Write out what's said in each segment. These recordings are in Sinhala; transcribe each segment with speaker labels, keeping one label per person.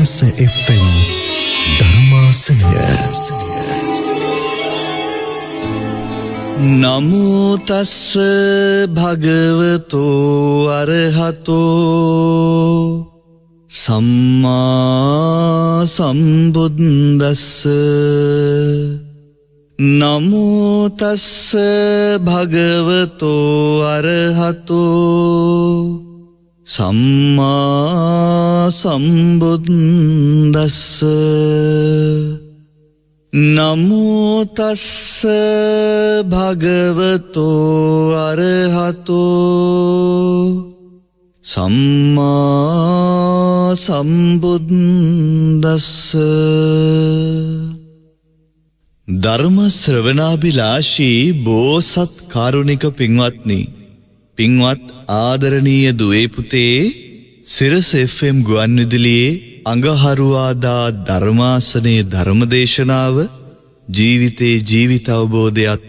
Speaker 1: Siras FM ධර්මාසනය.
Speaker 2: නමෝ තස්ස භගවතෝ අරහතෝ සම්මා සම්බුද්දස්ස. නමෝ තස්ස භගවතෝ අරහතෝ සම්මා සම්බුද්දස්ස. නමෝ තස්ස භගවතෝ අරහතෝ සම්මා සම්බුද්දස්ස. ධර්ම ශ්‍රවණාභිලාෂී බෝසත් කාරුණික පින්වත්නි, පින්වත් ආදරණීය දුවේ පුතේ, සිරස FM ගුවන්විදුලියේ අඟහරුවාදා ධර්මාසනයේ ධර්මදේශනාව ජීවිතේ ජීවිත අවබෝධයත්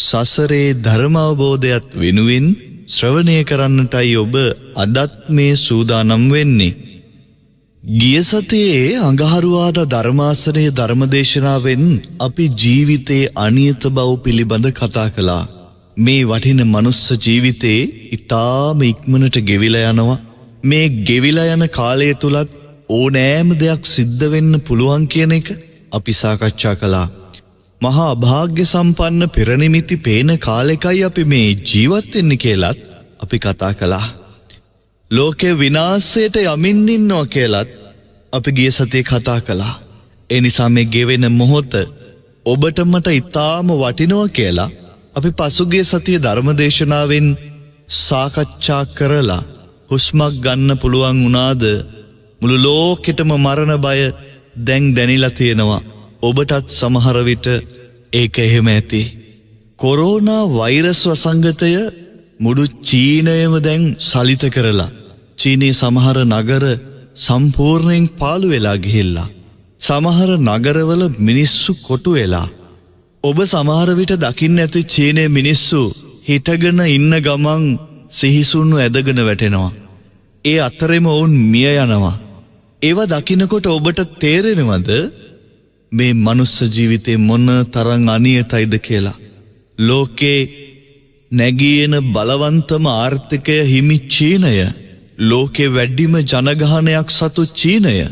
Speaker 2: සසරේ ධර්ම අවබෝධයත් වෙනුවෙන් ශ්‍රවණය කරන්නටයි ඔබ අදත් මේ සූදානම් වෙන්නේ. ගිය සතියේ අඟහරුවාදා ධර්මාසනයේ ධර්මදේශනාවෙන් අපි ජීවිතේ අනියත බව පිළිබඳ කතා කළා. මේ වටින මනුස්ස ජීවිතේ ඊටාම ඉක්මනට ගෙවිලා යනවා. මේ ගෙවිලා යන කාලය තුලත් ඕනෑම දෙයක් සිද්ධ වෙන්න පුළුවන් කියන එක අපි සාකච්ඡා කළා. මහා අභාග්‍ය සම්පන්න පෙරනිමිති පේන කාලෙකයි අපි මේ ජීවත් වෙන්නේ කියලාත් අපි කතා කළා. ලෝකේ විනාශයට යමින් ඉන්නවා කියලාත් අපි ගිය සතියේ කතා කළා. ඒ නිසා මේ ගෙවෙන මොහොත ඔබට මට ඊටාම වටිනවා කියලා අපි පසුගිය සතියේ ධර්මදේශනාවෙන් සාකච්ඡා කරලා හුස්මක් ගන්න පුළුවන් වුණාද? මුළු ලෝකෙටම මරණ බය දැන් දැනිලා තියෙනවා. ඔබටත් සමහර විට ඒක එහෙම ඇති. කොරෝනා වෛරස් වසංගතය මුළු චීනයම දැන් සලිත කරලා චීනයේ සමහර නගර සම්පූර්ණයෙන් පාළු වෙලා ගිහිල්ලා. සමහර නගරවල මිනිස්සු කොටු වෙලා. ඔබ සමහර විට දකින්න ඇති චීනයේ මිනිස්සු හිටගෙන ඉන්න ගමන් සිහිසුන්ව ඇදගෙන වැටෙනවා. ඒ අතරෙම වුන් මිය යනවා. ඒවා දකින්නකොට ඔබට තේරෙනවද මේ මනුස්ස ජීවිතේ මොන තරම් අනියතයිද කියලා? ලෝකේ නැගීන බලවන්තම ආර්ථිකය හිමි චීනය, ලෝකේ වැඩිම ජනගහනයක් සතු චීනය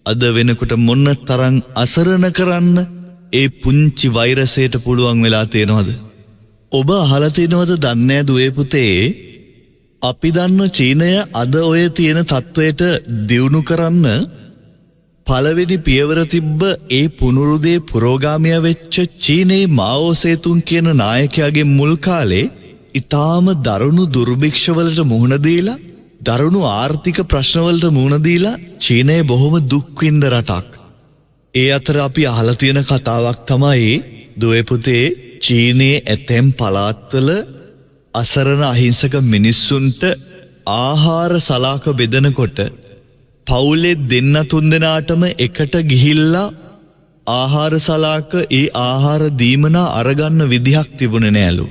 Speaker 2: අද වෙනකොට මොන තරම් අසරණ කරන්න ඒ පුංචි වෛරසයට පුළුවන් වෙලා තියෙනවද? ඔබ අහලා තියෙනවද දන්නේ දුවේ පුතේ, අපි දන්න චීනය අද ඔය තියෙන තත්වයට දියුණු කරන්න පළවෙනි පියවර තිබ්බ ඒ පුනරුදේ පුරෝගාමියා වෙච්ච චීනයේ මාවෝ සේතුන් කියන නායකයාගේ මුල් කාලේ ඊටාම දරුණු දුර්භික්ෂවලට මුහුණ දීලා, දරුණු ආර්ථික ප්‍රශ්නවලට මුහුණ දීලා චීනය බොහොම දුක් විඳ රටක්. ඒ අතර අපි අහලා තියෙන කතාවක් තමයි දුවේ පුතේ, චීනයේ ඇතැම් පළාත්වල අසරණ අහිංසක මිනිස්සුන්ට ආහාර සලාක බෙදනකොට පවුලේ දෙන්න තුන් දෙනාටම එකට ගිහිල්ලා ආහාර සලාක ඒ ආහාර දීමනා අරගන්න විදිහක් තිබුණේ නෑලු.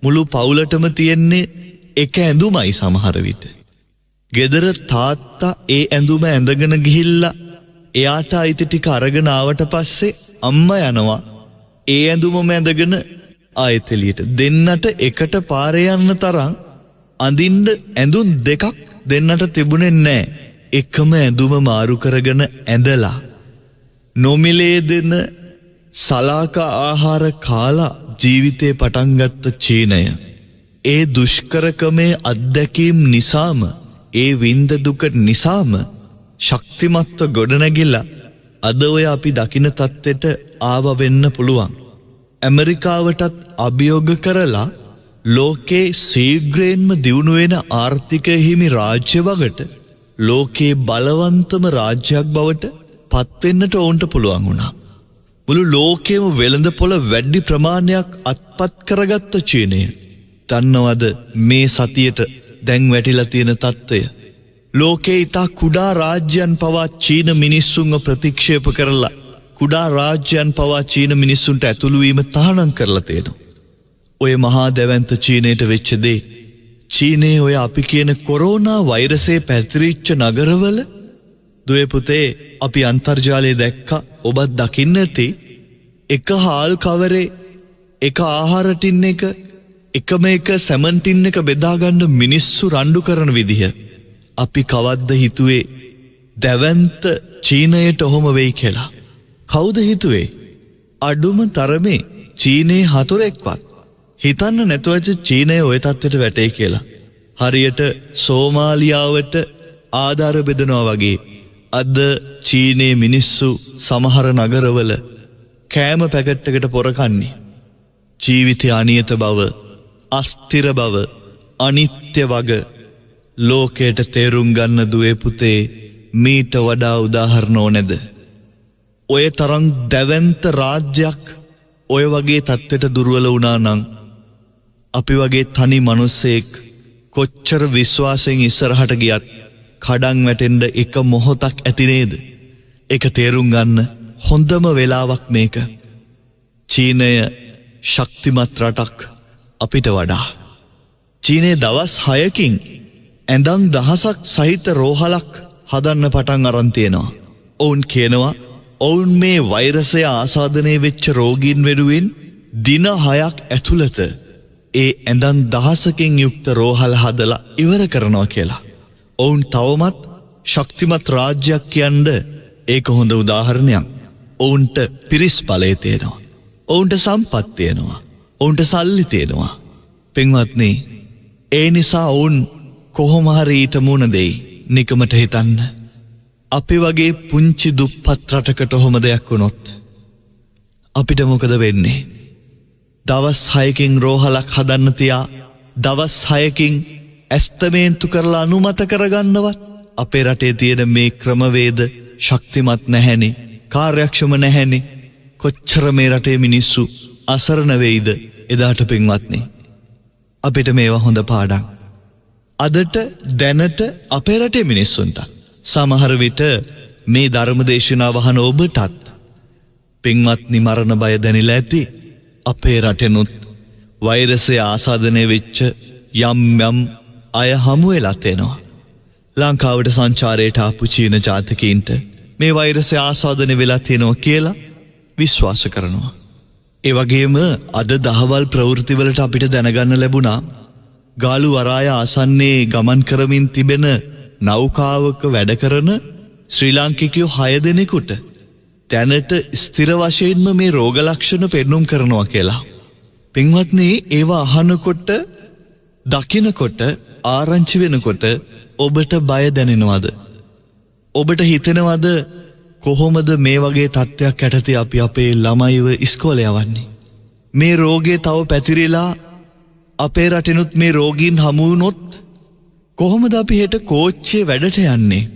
Speaker 2: මුළු පවුලටම තියෙන්නේ එක ඇඳුමයි. සමහර විට ගෙදර තාත්තා ඒ ඇඳුම ඇඳගෙන ගිහිල්ලා එයාට අයිති ටික අරගෙන ආවට පස්සේ අම්මා යනවා ඒ ඇඳුමම ඇඳගෙන ආයෙත් එළියට. දෙන්නට එකට පාරේ යන්න තරම් අඳින්න ඇඳුම් දෙකක් දෙන්නට තිබුණේ නැහැ. එකම ඇඳුම මාරු කරගෙන ඇඳලා නොමිලේ දෙන සලාක ආහාර කාලා ජීවිතේ පටන් ගත්ත චීනය, ඒ දුෂ්කරකමේ අත්දැකීම් නිසාම, ඒ විඳ දුක නිසාම ශක්තිමත්ව ගොඩනැගිලා අද ඔය අපි දකින තත්ත්වයට ආව වෙන්න පුළුවන්. ඇමරිකාවටත් අභියෝග කරලා ලෝකේ ශීඝ්‍රයෙන්ම දියුණු වෙන ආර්ථිකය හිමි රාජ්‍ය වකට, ලෝකේ බලවන්තම රාජ්‍යයක් බවට පත්වෙන්නට ඔවුන්ට පුළුවන් වුණා. මුළු ලෝකෙම වෙළඳපොළ වැඩි ප්‍රමාණයක් අත්පත් කරගත්ත චීනය දන්නවද මේ සතියට දැන් වැටිලා තියෙන තත්ත්වය? ලෝකේ ඉතා කුඩා රාජ්‍යයන් පවා චීන මිනිස්සුන්ව ප්‍රතික්ෂේප කරලා, කුඩා රාජ්‍යයන් පවා චීන මිනිස්සුන්ට ඇතුළු වීම තහනම් කරලා තියෙනවා. ඔය මහා දැවැන්ත චීනයට වෙච්ච දේ, චීනයේ ඔය අපි කියන කොරෝනා වෛරසය පැතිරිච්ච නගරවල දුවේ පුතේ අපි අන්තර්ජාලයේ දැක්කා ඔබත් දකින්න ඇති එක හාල් කවරේ එක ආහාර ටින් එකම එක සැමන් ටින් එක බෙදා ගන්න මිනිස්සු රණ්ඩු කරන විදිහ අපි කවද්ද හිතුවේ දැවැන්ත චීනයට ඔහොම වෙයි කියලා. කවුද හිතුවේ? අඩුම තරමේ චීනයේ හතුරෙක්වත් හිතන්න නැතුවච චීනය ඔය තත්ත්වයට වැටේ කියලා. හරියට සෝමාලියාවට ආධාර බෙදනවා වගේ අද චීනයේ මිනිස්සු සමහර නගරවල කෑම පැකට්ටකට පොරකන්නේ. ජීවිතය අනියත බව, අස්තිර බව, අනිත්‍ය වග ලෝකයට තේරුම් ගන්න දුවේ පුතේ මීට වඩා උදාහරණ ඕනේද? ඔය තරම් දැවැන්ත රාජ්‍යයක් ඔය වගේ තත්ත්වයට දුර්වල වුණා නම් අපි වගේ තනි මිනිස්සෙක් කොච්චර විශ්වාසයෙන් ඉස්සරහට ගියත් කඩන් වැටෙන්න එක මොහොතක් ඇති නේද? ඒක තේරුම් ගන්න හොඳම වෙලාවක් මේක. චීනය ශක්තිමත් රටක් අපිට වඩා. චීනයේ දවස් 6කින් ඇඳන් දහසක් සහිත රෝහලක් හදන්න පටන් අරන් තියෙනවා. ඔවුන් කියනවා ඔවුන් මේ වෛරසය ආසාදනය වෙච්ච රෝගීන් වෙනුවෙන් දින 6ක් ඇතුළත ඒ ඇඳන් දහසකින් යුක්ත රෝහල හදලා ඉවර කරනවා කියලා. ඔවුන් තවමත් ශක්තිමත් රාජ්‍යයක් කියන්න ඒක හොඳ උදාහරණයක්. ඔවුන්ට පිරිස් බලය තියෙනවා. ඔවුන්ට සම්පත් තියෙනවා. ඔවුන්ට සල්ලි තියෙනවා. පින්වත්නි, ඒ නිසා ඔවුන් කොහොම හරි ඊට මුණ දෙයි. නිකමට හිතන්න. අපි වගේ පුංචි දුප්පත් රටකට ඔහොම දෙයක් වුණොත් අපිට මොකද වෙන්නේ? දවස් 6කින් රෝහලක් හදන්න තියා දවස් 6කින් ඇස්තමේන්තු කරලා අනුමත කරගන්නවත් අපේ රටේ තියෙන මේ ක්‍රමවේද ශක්තිමත් නැහැනේ, කාර්යක්ෂම නැහැනේ. කොච්චර මේ රටේ මිනිස්සු අසරණ වෙයිද එදාට පින්වත්නි. අපිට මේවා හොඳ පාඩම්. අදට දැනට අපේ රටේ මිනිස්සුන්ට සමහර විට මේ ධර්මදේශනාව අහන ඔබටත් පින්වත්නි මරණ බය දැනිලා ඇති. අපේ රටෙනුත් වෛරසය ආසාදනය වෙච්ච යම් අය හමු වෙලා තියෙනවා. ලංකාවට සංචාරයට ආපු චීන ජාතිකයින්ට මේ වෛරසය ආසාදනය වෙලා තියෙනවා කියලා විශ්වාස කරනවා. ඒ වගේම අද දහවල් ප්‍රවෘත්තිවලට අපිට දැනගන්න ලැබුණා ගාලු වරාය ආසන්නයේ ගමන් කරමින් තිබෙන නෞකාවක වැඩ කරන ශ්‍රී ලාංකිකයෝ 6 දෙනෙකුට දැනට ස්ථිර වශයෙන්ම මේ රෝග ලක්ෂණ පෙන්눔 කරනවා කියලා. පින්වත්නි, ඒවා අහනකොට දකිනකොට ආරංචි වෙනකොට ඔබට බය දැනෙනවද? ඔබට හිතෙනවද කොහොමද මේ වගේ තත්ත්වයක් යටතේ අපි අපේ ළමයිව ඉස්කෝලේ යවන්නේ? මේ රෝගේ තව පැතිරිලා අපේ රටිනුත් මේ රෝගීන් හමු වුණොත් කොහොමද අපි හෙට කෝච්චියේ වැඩට යන්නේ?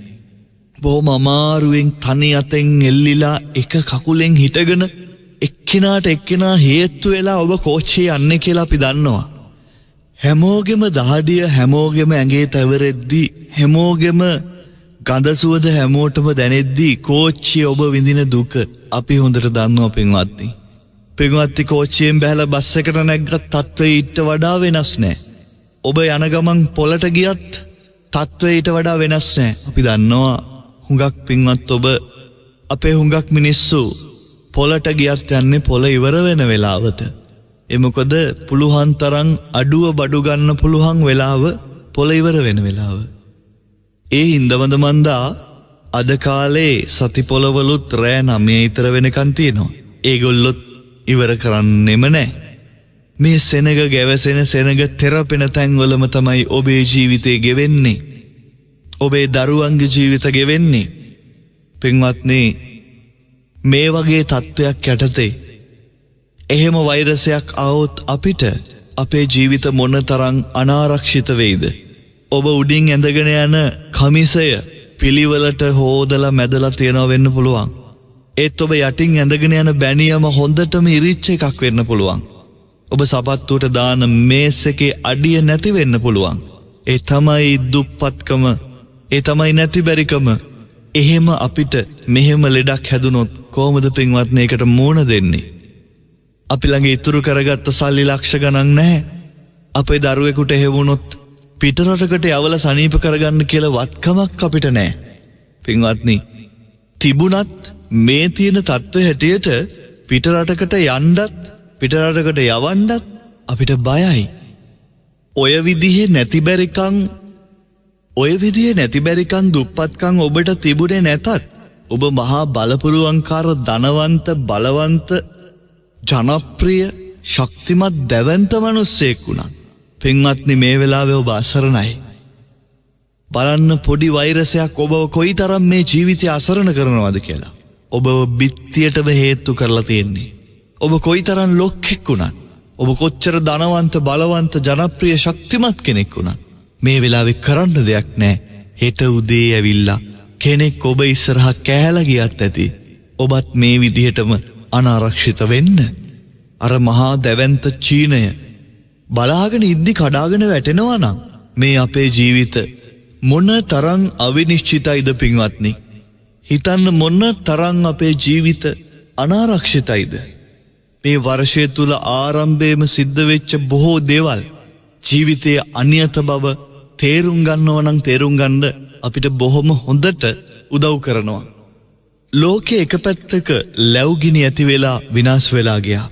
Speaker 2: බොහොම අමාරුවෙන් තනි අතෙන් එල්ලිලා එක කකුලෙන් හිටගෙන එක්කිනාට එක්කිනා හේතු වෙලා ඔබ කෝච්චියේ යන්නේ කියලා අපි දන්නවා. හැමෝගෙම දහඩිය හැමෝගෙම ඇඟේ තැවරෙද්දී හැමෝගෙම ගඳ සුවඳ හැමෝටම දැනෙද්දී කෝච්චියේ ඔබ විඳින දුක අපි හොඳට දන්නවා පින්වත්නි. පින්වත්නි, කෝච්චියෙන් බැලලා බස් එකට නැග්ගත් තත්ත්වය ඊට වඩා වෙනස් නෑ. ඔබ යන ගමන් පොළට ගියත් තත්ත්වය ඊට වඩා වෙනස් නෑ. අපි දන්නවා හුඟක් පින්වත් ඔබ අපේ හුඟක් මිනිස්සු පොළට ගියත් යන්නේ පොළ ඉවර වෙන වෙලාවට. ඒ මොකද පුළුවන් තරම් අඩුව බඩු ගන්න පුළුවන් වෙලාව පොළ ඉවර වෙන වෙලාව. ඒ හින්දවද මන්දා අද කාලේ සති පොළවලුත් රෑ 9 ඉතර වෙනකන් තියෙනවා. ඒගොල්ලොත් ඉවර කරන්නෙම නෑ. මේ සෙනග ගැවසෙන සෙනග තෙරපෙන තැන්වලම තමයි ඔබේ ජීවිතේ ගෙවෙන්නේ. ඔබේ දරුවන්ගේ ජීවිත ගෙවෙන්නේ. පින්වත්නි, මේ වගේ තත්ත්වයක් යටතේ එහෙම වෛරසයක් ආවොත් අපිට අපේ ජීවිත මොනතරම් අනාරක්ෂිත වෙයිද? ඔබ උඩින් ඇඳගෙන යන කමිසය පිළිවෙලට හොදලා මැදලා තියනවා වෙන්න පුළුවන්. ඒත් ඔබ යටින් ඇඳගෙන යන බැනියම හොඳටම ඉරිච්ච එකක් වෙන්න පුළුවන්. ඔබ සපත්තුවට දාන මේස් එකේ අඩිය නැති වෙන්න පුළුවන්. ඒ තමයි දුප්පත්කම, ඒ තමයි නැතිබරිකම. එහෙම අපිට මෙහෙම ලෙඩක් හැදුනොත් කොහොමද පින්වත්නි ඒකට මුහුණ දෙන්නේ? අපි ළඟ ඉතුරු කරගත්ත සල්ලි ලක්ෂ ගණන් නැහැ. අපේ දරුවෙකුට එහෙ වුණොත් පිටරටකට යවලා සනීප කරගන්න කියලා වත්කමක් අපිට නැහැ. පින්වත්නි තිබුණත් මේ තියෙන තත්ත්වය හැටියට පිටරටකට යන්නත් පිටරටකට යවන්නත් අපිට බයයි. ඔය විදිහේ නැතිබැරිකම් දුප්පත්කම් ඔබට තිබුණේ නැතත් ඔබ මහා බලපුරුවන්කාර ධනවන්ත බලවන්ත ජනප්‍රිය ශක්තිමත් දැවැන්ත මිනිස්සෙක් වුණා. පින්වත්නි මේ වෙලාවේ ඔබ අසරණයි. බලන්න පොඩි වෛරසයක් ඔබව කොයිතරම් මේ ජීවිතය අසරණ කරනවද කියලා. ඔබව බිත්තියටම හේතු කරලා තියෙන්නේ. ඔබ කොයිතරම් ලොක්ෙක් වුණත් ඔබ කොච්චර ධනවන්ත බලවන්ත ජනප්‍රිය ශක්තිමත් කෙනෙක් වුණත් මේ වෙලාවේ කරන්න දෙයක් නැහැ. හෙට උදේ ඇවිල්ලා කෙනෙක් ඔබ ඉස්සරහා කෑලා ගියත් ඇති ඔබත් මේ විදිහටම අනාරක්ෂිත වෙන්න. අර මහා දැවැන්ත චීනය බලාගෙන ඉද්දි කඩාගෙන වැටෙනවා නම් මේ අපේ ජීවිත මොන තරම් අවිනිශ්චිතයිද පින්වත්නි. හිතන්න මොන තරම් අපේ ජීවිත අනාරක්ෂිතයිද. මේ වර්ෂය තුල ආරම්භයේම සිද්ධ වෙච්ච බොහෝ දේවල් ජීවිතයේ අනියත බව තේරුම් ගන්නව නම් තේරුම් ගන්න අපිට බොහොම හොඳට උදව් කරනවා. ලෝකයේ එක පැත්තක ලැබුගිනි ඇති වෙලා විනාශ වෙලා ගියා.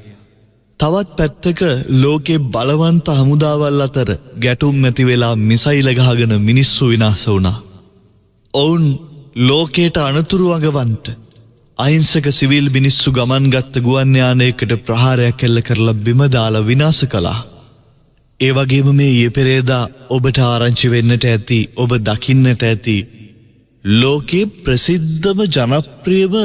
Speaker 2: තවත් පැත්තක ලෝකේ බලවන්ත හමුදාවල් අතර ගැටුම් ඇති වෙලා මිසයිල ගහගෙන මිනිස්සු විනාශ වුණා. ඔවුන් ලෝකයට අනතුරු අඟවන්ට අහිංසක සිවිල් මිනිස්සු ගමන් ගත්ත ගුවන් යානයකට ප්‍රහාරයක් එල්ල කරලා බිම දාලා විනාශ කළා. ඒ වගේම මේ ඊයේ පෙරේදා ඔබට ආරංචි වෙන්නට ඇති ඔබ දකින්නට ඇති ලෝකේ ප්‍රසිද්ධම ජනප්‍රියම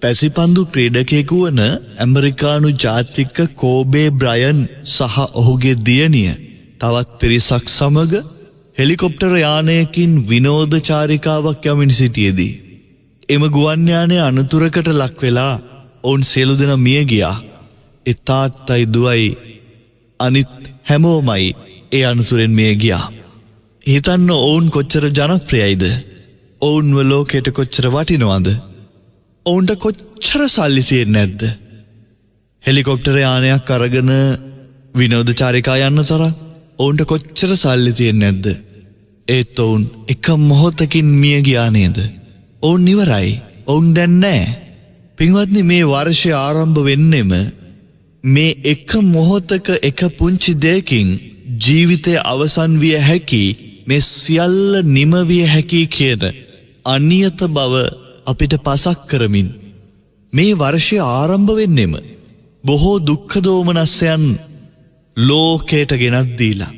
Speaker 2: පැසිපන්දු ක්‍රීඩකයෙකු වන ඇමරිකානු ජාතික කෝබේ බ්‍රයන් සහ ඔහුගේ දියණිය තවත් පිරිසක් සමග හෙලිකොප්ටර් යානයකින් විනෝද චාරිකාවක් යමින් සිටියේදී එම ගුවන් යානය අනතුරකට ලක් වෙලා ඔවුන් සියලු දෙනා මිය ගියා. ඒ තාත්තයි දුවයි අනිත් හැමෝමයි ඒ අනතුරෙන් මිය ගියා. හිතන්න ඔවුන් කොච්චර ජනප්‍රියයිද? ඔවුන්ව ලෝකයට කොච්චර වටිනවද? ඔවුන්ට කොච්චර සල්ලි තියෙන්නේ නැද්ද? හෙලිකොප්ටර් යානයක් අරගෙන විනෝද චාරිකා යන්න තරම් ඔවුන්ට කොච්චර සල්ලි තියෙන්නේ නැද්ද? ඒත් ඔවුන් එක මොහොතකින් මිය ගියා නේද? ඔවුන් ඉවරයි. ඔවුන් දැන් නැහැ. පින්වත්නි මේ වර්ෂය ආරම්භ වෙන්නෙම මේ එක මොහොතක එක පුංචි දෙයකින් ජීවිතය අවසන් විය හැකි මේ සියල්ල නිම විය හැකි කියන අනියත බව අපිට පසක් කරමින් මේ වර්ෂය ආරම්භ වෙන්නෙම බොහෝ දුක්ඛ දෝමනස්යන් ලෝකයට ගෙනත් දීලා.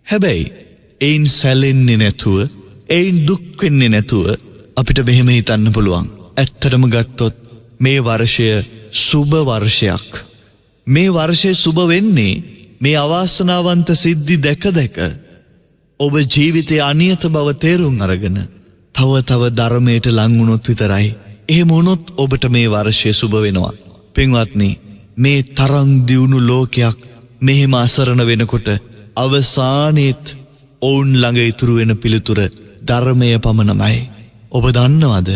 Speaker 2: හැබැයි ඒන් සැලෙන්නේ නැතුව ඒන් දුක් වෙන්නේ නැතුව අපිට මෙහෙම හිතන්න පුළුවන්. ඇත්තටම ගත්තොත් මේ වර්ෂය සුබ වර්ෂයක්. මේ වර්ෂය සුබ වෙන්නේ මේ අවාසනාවන්ත සිද්ධි දැක ඔබ ජීවිතයේ අනියත බව තේරුම් අරගෙන තව ධර්මයට ලං වුණොත් විතරයි. එහෙම වුණොත් ඔබට මේ වර්ෂය සුබ වෙනවා. පින්වත්නි මේ තරම් දියුණු ලෝකයක් මෙහෙම අසරණ වෙනකොට අවසානයේත් ඔවුන් ළඟ ඉතුරු වෙන පිළිතුර ධර්මය පමණමයි. ඔබ දන්නවද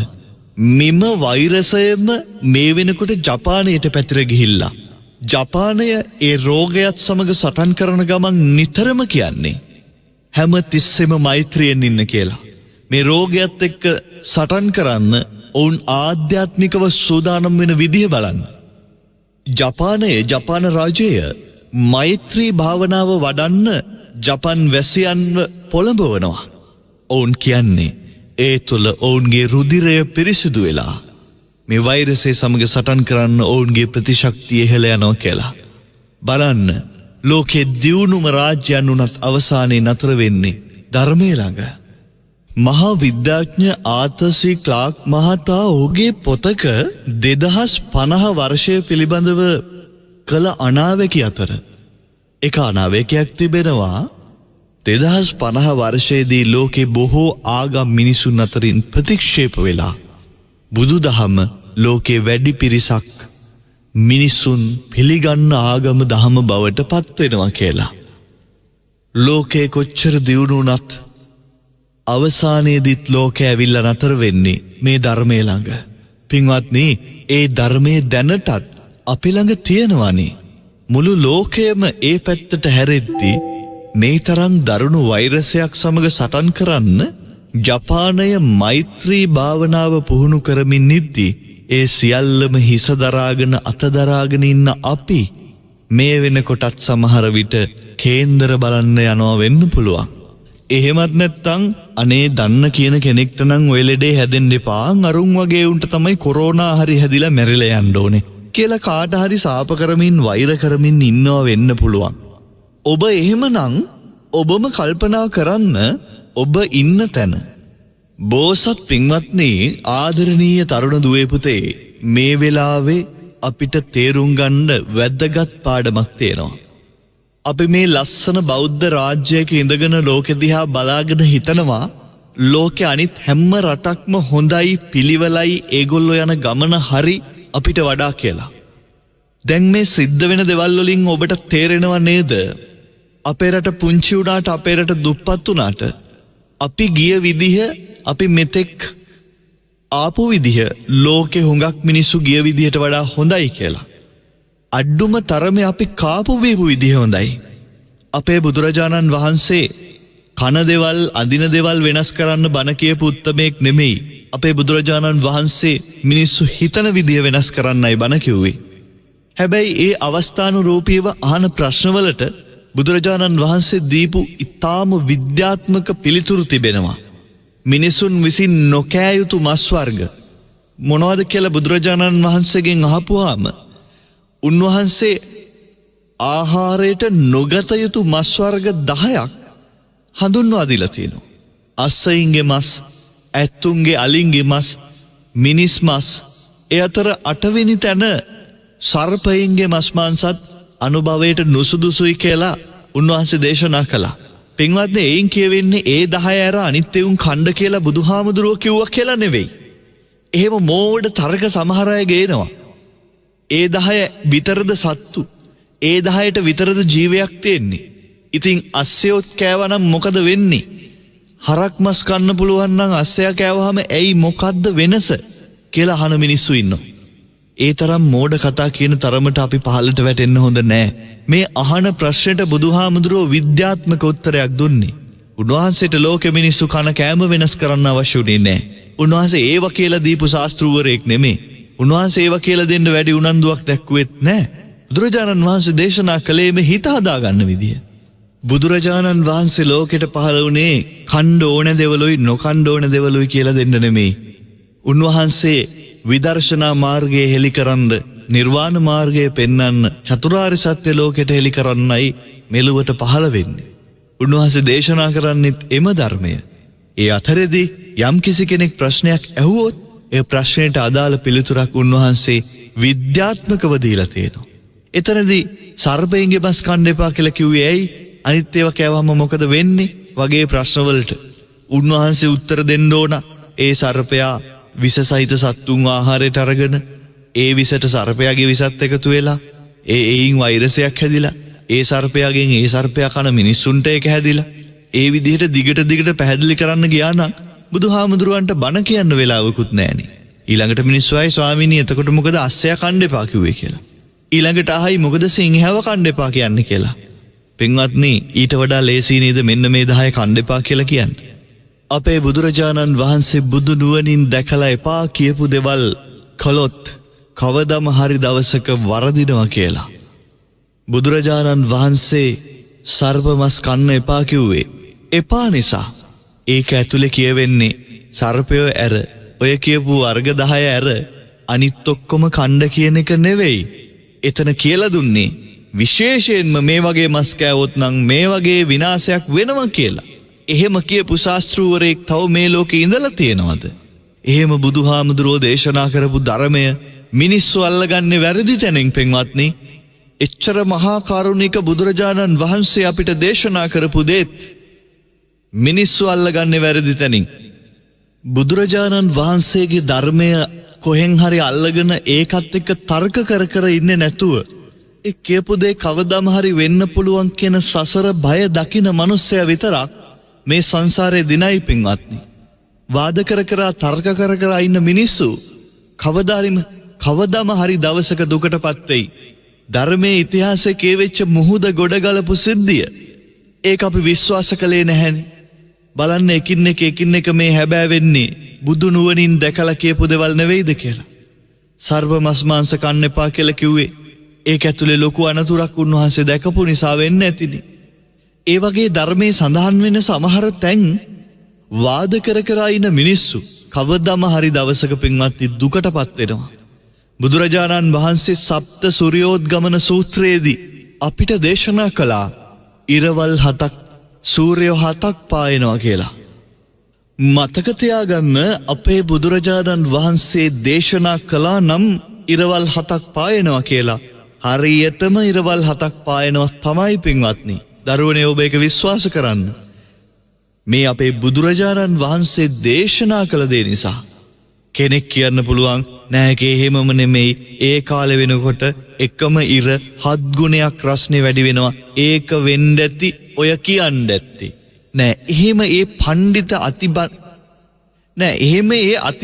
Speaker 2: මෙම වෛරසයම මේ වෙනකොට ජපානයට පැතිර ගිහිල්ලා ජපානය ඒ රෝගයත් සමග සටන් කරන ගමන් නිතරම කියන්නේ හැම තිස්සෙම මෛත්‍රියෙන් ඉන්න කියලා. මේ රෝගයත් එක්ක සටන් කරන්න ඔවුන් ආධ්‍යාත්මිකව සූදානම් වෙන විදිහ බලන්න. ජපාන රාජ්‍යය මෛත්‍රී භාවනාව වඩන්න ජපන් වැසියන්ව පොළඹවනවා. ඔවුන් කියන්නේ ඒ තුළ ඔවුන්ගේ රුධිරය පිරිසිදු වෙලා මේ වෛරසය සමග සටන් කරන්න ඔවුන්ගේ ප්‍රතිශක්තිය ඉහළ යනවා කියලා. බලන්න ලෝකයේ දියුණුම රාජ්‍යයන් උනත් අවසානයේ නතර වෙන්නේ ධර්මයේ ළඟ. මහා විද්‍යාඥ ආතර් සී ක්ලාක් මහතා ඔහුගේ පොතක 2050 වර්ෂය පිළිබඳව කළ අනාවැකි අතර එක අනාවැකයක් තිබෙනවා. 2050 වර්ෂයේදී ලෝකේ බොහෝ ආගම් මිනිසුන් අතරින් ප්‍රතික්ෂේප වෙලා බුදුදහම ලෝකේ වැඩි පිරිසක් මිනිසුන් පිළිගන්න ආගම දහම බවට පත් වෙනවා කියලා. ලෝකේ කොච්චර දියුණු වුණත් අවසානයේදීත් ලෝකය ඇවිල්ලා නතර වෙන්නේ මේ ධර්මයේ ළඟ. පින්වත්නි, ඒ ධර්මයේ දැනටත් අපි ළඟ තියෙනවානේ. මුළු ලෝකයම ඒ පැත්තට හැරෙද්දී මේ තරම් දරුණු වෛරසයක් සමග සටන් කරන්න ජපානය මෛත්‍රී භාවනාව පුහුණු කරමින් ඉද්දී ඒ සියල්ලම හිස දරාගෙන අත දරාගෙන ඉන්න අපි මේ වෙනකොටත් සමහර විට කේන්දර බලන්න යනවා වෙන්න පුළුවන්. එහෙමත් නැත්නම් අනේ දන්න කියන කෙනෙක්ට නම් ඔය ලෙඩේ හැදෙන්න එපා. අරුන් වගේ උන්ට තමයි කොරෝනා හරි හැදිලා මැරිලා යන්න ඕනේ කියලා කාට හරි සාප කරමින් වෛර කරමින් ඉන්නවා වෙන්න පුළුවන්. ඔබ එහෙමනම් ඔබම කල්පනා කරන්න ඔබ ඉන්න තැන. බෝසත් පින්වත්නි, ආදරණීය තරුණ දුවේ පුතේ, මේ වෙලාවේ අපිට තේරුම් ගන්න වැදගත් පාඩමක් තියෙනවා. අපි මේ ලස්සන බෞද්ධ රාජ්‍යයක ඉඳගෙන ලෝකෙ දිහා බලාගෙන හිතනවා ලෝකෙ අනිත් හැම රටක්ම හොඳයි පිළිවෙලයි ඒගොල්ලෝ යන ගමන හරි අපිට වඩා කියලා. දැන් මේ සිද්ධ වෙන දේවල් වලින් ඔබට තේරෙනව නේද? අපේ රට පුංචි වුණාට අපේ රට දුප්පත් වුණාට අපි ගිය විදිහ අපි මෙතෙක් ආපු විදිහ ලෝකෙ හුඟක් මිනිස්සු ගිය විදිහට වඩා හොඳයි කියලා. අඩුම තරමේ අපි කාපු බීපු විදිහ හොඳයි. අපේ බුදුරජාණන් වහන්සේ කන දේවල් අදින දේවල් වෙනස් කරන්න බණ කියපු උත්තමයෙක් නෙමෙයි. අපේ බුදුරජාණන් වහන්සේ මිනිස්සු හිතන විදිහ වෙනස් කරන්නයි බණ කිව්වේ. හැබැයි ඒ අවස්ථානුරූපීව අහන ප්‍රශ්නවලට බුදුරජාණන් වහන්සේ දීපු ඊටාම විද්‍යාත්මක පිළිතුරු තිබෙනවා. මිනිසුන් විසින් නොකෑ යුතු මස් වර්ග මොනවද කියලා බුදුරජාණන් වහන්සේගෙන් අහපුවාම උන්වහන්සේ ආහාරයට නොගත යුතු මස් වර්ග 10ක් හඳුන්වා දීලා තියෙනවා. අස්සයින්ගේ මස්, ඇත්තුන්ගේ අලින්ගේ මස්, මිනිස් මස්, ඒ අතර 8 වෙනි තැන සර්පයින්ගේ මස් මාංශත් අනුභවයට නුසුදුසුයි කියලා උන්වහන්සේ දේශනා කළා. පින්වත්නි, එයින් කියවෙන්නේ ඒ 10 ඇර අනිත් ඒවා කණ්ඩ කියලා බුදුහාමුදුරුවෝ කිව්වා කියලා නෙවෙයි. එහෙම මෝඩ තර්ක සමහර අය ගේනවා. ඒ 10 විතරද සත්තු? ඒ 10ට විතරද ජීවයක් තියෙන්නේ? ඉතින් අස්සයොත් කෑවනම් මොකද වෙන්නේ? හරක් මස් කන්න පුළුවන් නම් අස්සයා කෑවහම ඇයි මොකද්ද වෙනස කියලා අහන මිනිස්සු ඉන්නවා. ඒ තරම් මෝඩ කතා කියන තරමට අපි පහළට වැටෙන්න හොඳ නෑ. මේ අහන ප්‍රශ්නෙට බුදුහාමුදුරුවෝ විද්‍යාත්මක උත්තරයක් දුන්නේ. උන්වහන්සේට ලෝකෙ මිනිස්සු කන කෑම වෙනස් කරන්න අවශ්‍ය උනේ නෑ. උන්වහන්සේ ඒව කියලා දීපු ශාස්ත්‍රූවරයෙක් නෙමෙයි. උන්වහන්සේ ඒව කියලා දෙන්න වැඩි උනන්දුවක් දැක්ුවෙත් නෑ. බුදුරජාණන් වහන්සේ දේශනා කළේ මේ හිත හදාගන්න විදිය. බුදුරජාණන් වහන්සේ ලෝකෙට පහළ වුණේ කණ්ඩ ඕන දෙවලුයි නොකණ්ඩ ඕන දෙවලුයි කියලා දෙන්න නෙමෙයි. උන්වහන්සේ විදර්ශනා මාර්ගයේ හෙලි කරන්න, නිර්වාණ මාර්ගයේ පෙන්වන්න, චතුරාර්ය සත්‍ය ලෝකෙට හෙලි කරන්නයි මෙලොවට පහළ වෙන්නේ. උන්වහන්සේ දේශනා කරන්නෙත් එම ධර්මය. ඒ අතරෙදී යම් කිසි කෙනෙක් ප්‍රශ්නයක් ඇහුවොත් ඒ ප්‍රශ්නයට අදාළ පිළිතුරක් උන්වහන්සේ විද්‍යාත්මකව දීලා තියෙනවා. එතනදී සර්පයින්ගේ බස් කන්න එපා කියලා කිව්වේ ඇයි? අනිත් ඒවා කෑවම මොකද වෙන්නේ? වගේ ප්‍රශ්නවලට උන්වහන්සේ උත්තර දෙන්න ඕන. ඒ සර්පයා විස සහිත සත්තුන් ආහාරයට අරගෙන ඒ විසට සර්පයාගේ විසත් එකතු වෙලා එයින් වෛරසයක් හැදිලා ඒ සර්පයාගෙන් ඒ සර්පයා කන මිනිස්සුන්ට ඒක හැදිලා ඒ විදිහට දිගට පැහැදිලි කරන්න ගියා නම් බුදුහාමුදුරුවන්ට බණ කියන්න වෙලාවකුත් නැහනේ. ඊළඟට මිනිස්සු ආයි ස්වාමීනි එතකොට මොකද අස්සයා කන්න එපා කිව්වේ කියලා. ඊළඟට ආයි මොකද සිංහව කන්න එපා කියන්නේ කියලා. පින්වත්නි, ඊට වඩා ලේසි නේද මෙන්න මේ 10 කන්න එපා කියලා කියන්නේ. අපේ බුදුරජාණන් වහන්සේ බුදු නුවණින් දැකලා එපා කියපු දේවල් කළොත් කවදම හරි දවසක වරදිනවා කියලා. බුදුරජාණන් වහන්සේ සර්පමස් කන්න එපා කිව්වේ එපා නිසා. ඒක ඇතුලේ කියවෙන්නේ සර්පය ඇර ඔය කියපු වර්ග 10 ඇර අනිත් ඔක්කොම කණ්ඩ කියන එක නෙවෙයි. එතන කියලා දුන්නේ විශේෂයෙන්ම මේ වගේ මස් කෑවොත් නම් මේ වගේ විනාශයක් වෙනවා කියලා. එහෙම කියපු ශාස්ත්‍රූවරයෙක් තව මේ ලෝකේ ඉඳලා තියෙනවද? එහෙම බුදුහාමුදුරුවෝ දේශනා කරපු ධර්මය මිනිස්සු අල්ලගන්නේ වැරදි තැනින්. පින්වත්නි, එච්චර මහා කරුණික බුදුරජාණන් වහන්සේ අපිට දේශනා කරපු දේත් මිනිස්සු අල්ලගන්නේ වැරදි තැනින්. බුදුරජාණන් වහන්සේගේ ධර්මය කොහෙන් හරි අල්ලගෙන ඒකත් එක්ක තර්ක කර ඉන්නේ නැතුව ඒ කියපු දේ කවදාම හරි වෙන්න පුළුවන් කියන සසර බය දකින මනුස්සයා විතරක් මේ සංසාරේ දිනයි. පින්වත්නි, වාද කර තර්ක කර ඉන්න මිනිස්සු කවදාම හරි දවසක දුකටපත් වෙයි. ධර්මයේ ඉතිහාසයේ කියවෙච්ච මුහුද ගොඩ ගලපු සිද්ධිය ඒක අපි විශ්වාස කළේ නැහැනේ. බලන්න එකින් එක මේ හැබෑ වෙන්නේ බුදු නුවණින් දැකලා කියපු දේවල් නෙවෙයිද කියලා. සර්ව මස් මාංශ කන්න එපා කියලා කිව්වේ ඒක ඇතුලේ ලොකු අනතුරක් උන්වහන්සේ දැකපු නිසා වෙන්න ඇතිනේ. ඒ වගේ ධර්මයේ සඳහන් වෙන සමහර තැන් වාද කර ඉන්න මිනිස්සු කවදාම හරි දවසක පින්වත්නි දුකටපත් වෙනවා. බුදුරජාණන් වහන්සේ සප්ත සූර්යෝද්ගමන සූත්‍රයේදී අපිට දේශනා කළා ඉරවල් 7ක් සූර්යෝ 7ක් පායනවා කියලා. මතක තියාගන්න අපේ බුදුරජාණන් වහන්සේ දේශනා කළා නම් ඉරවල් 7ක් පායනවා කියලා. හරියටම ඉරවල් 7ක් පායනවා තමයි පින්වත්නි. දරුවනේ ඔබ ඒක විශ්වාස කරන්න. මේ අපේ බුදුරජාණන් වහන්සේ දේශනා කළ දේ නිසා. කෙනෙක් කියන්න පුළුවන් නෑ ඒක එහෙමම නෙමෙයි. ඒ කාලේ වෙනකොට එකම ඉර 7 ගුණයක් රස්නේ වැඩි වෙනවා. ඒක වෙන්න ඇති ඔය කියන්න ඇති. නෑ එහෙම ඒ පඬිත අති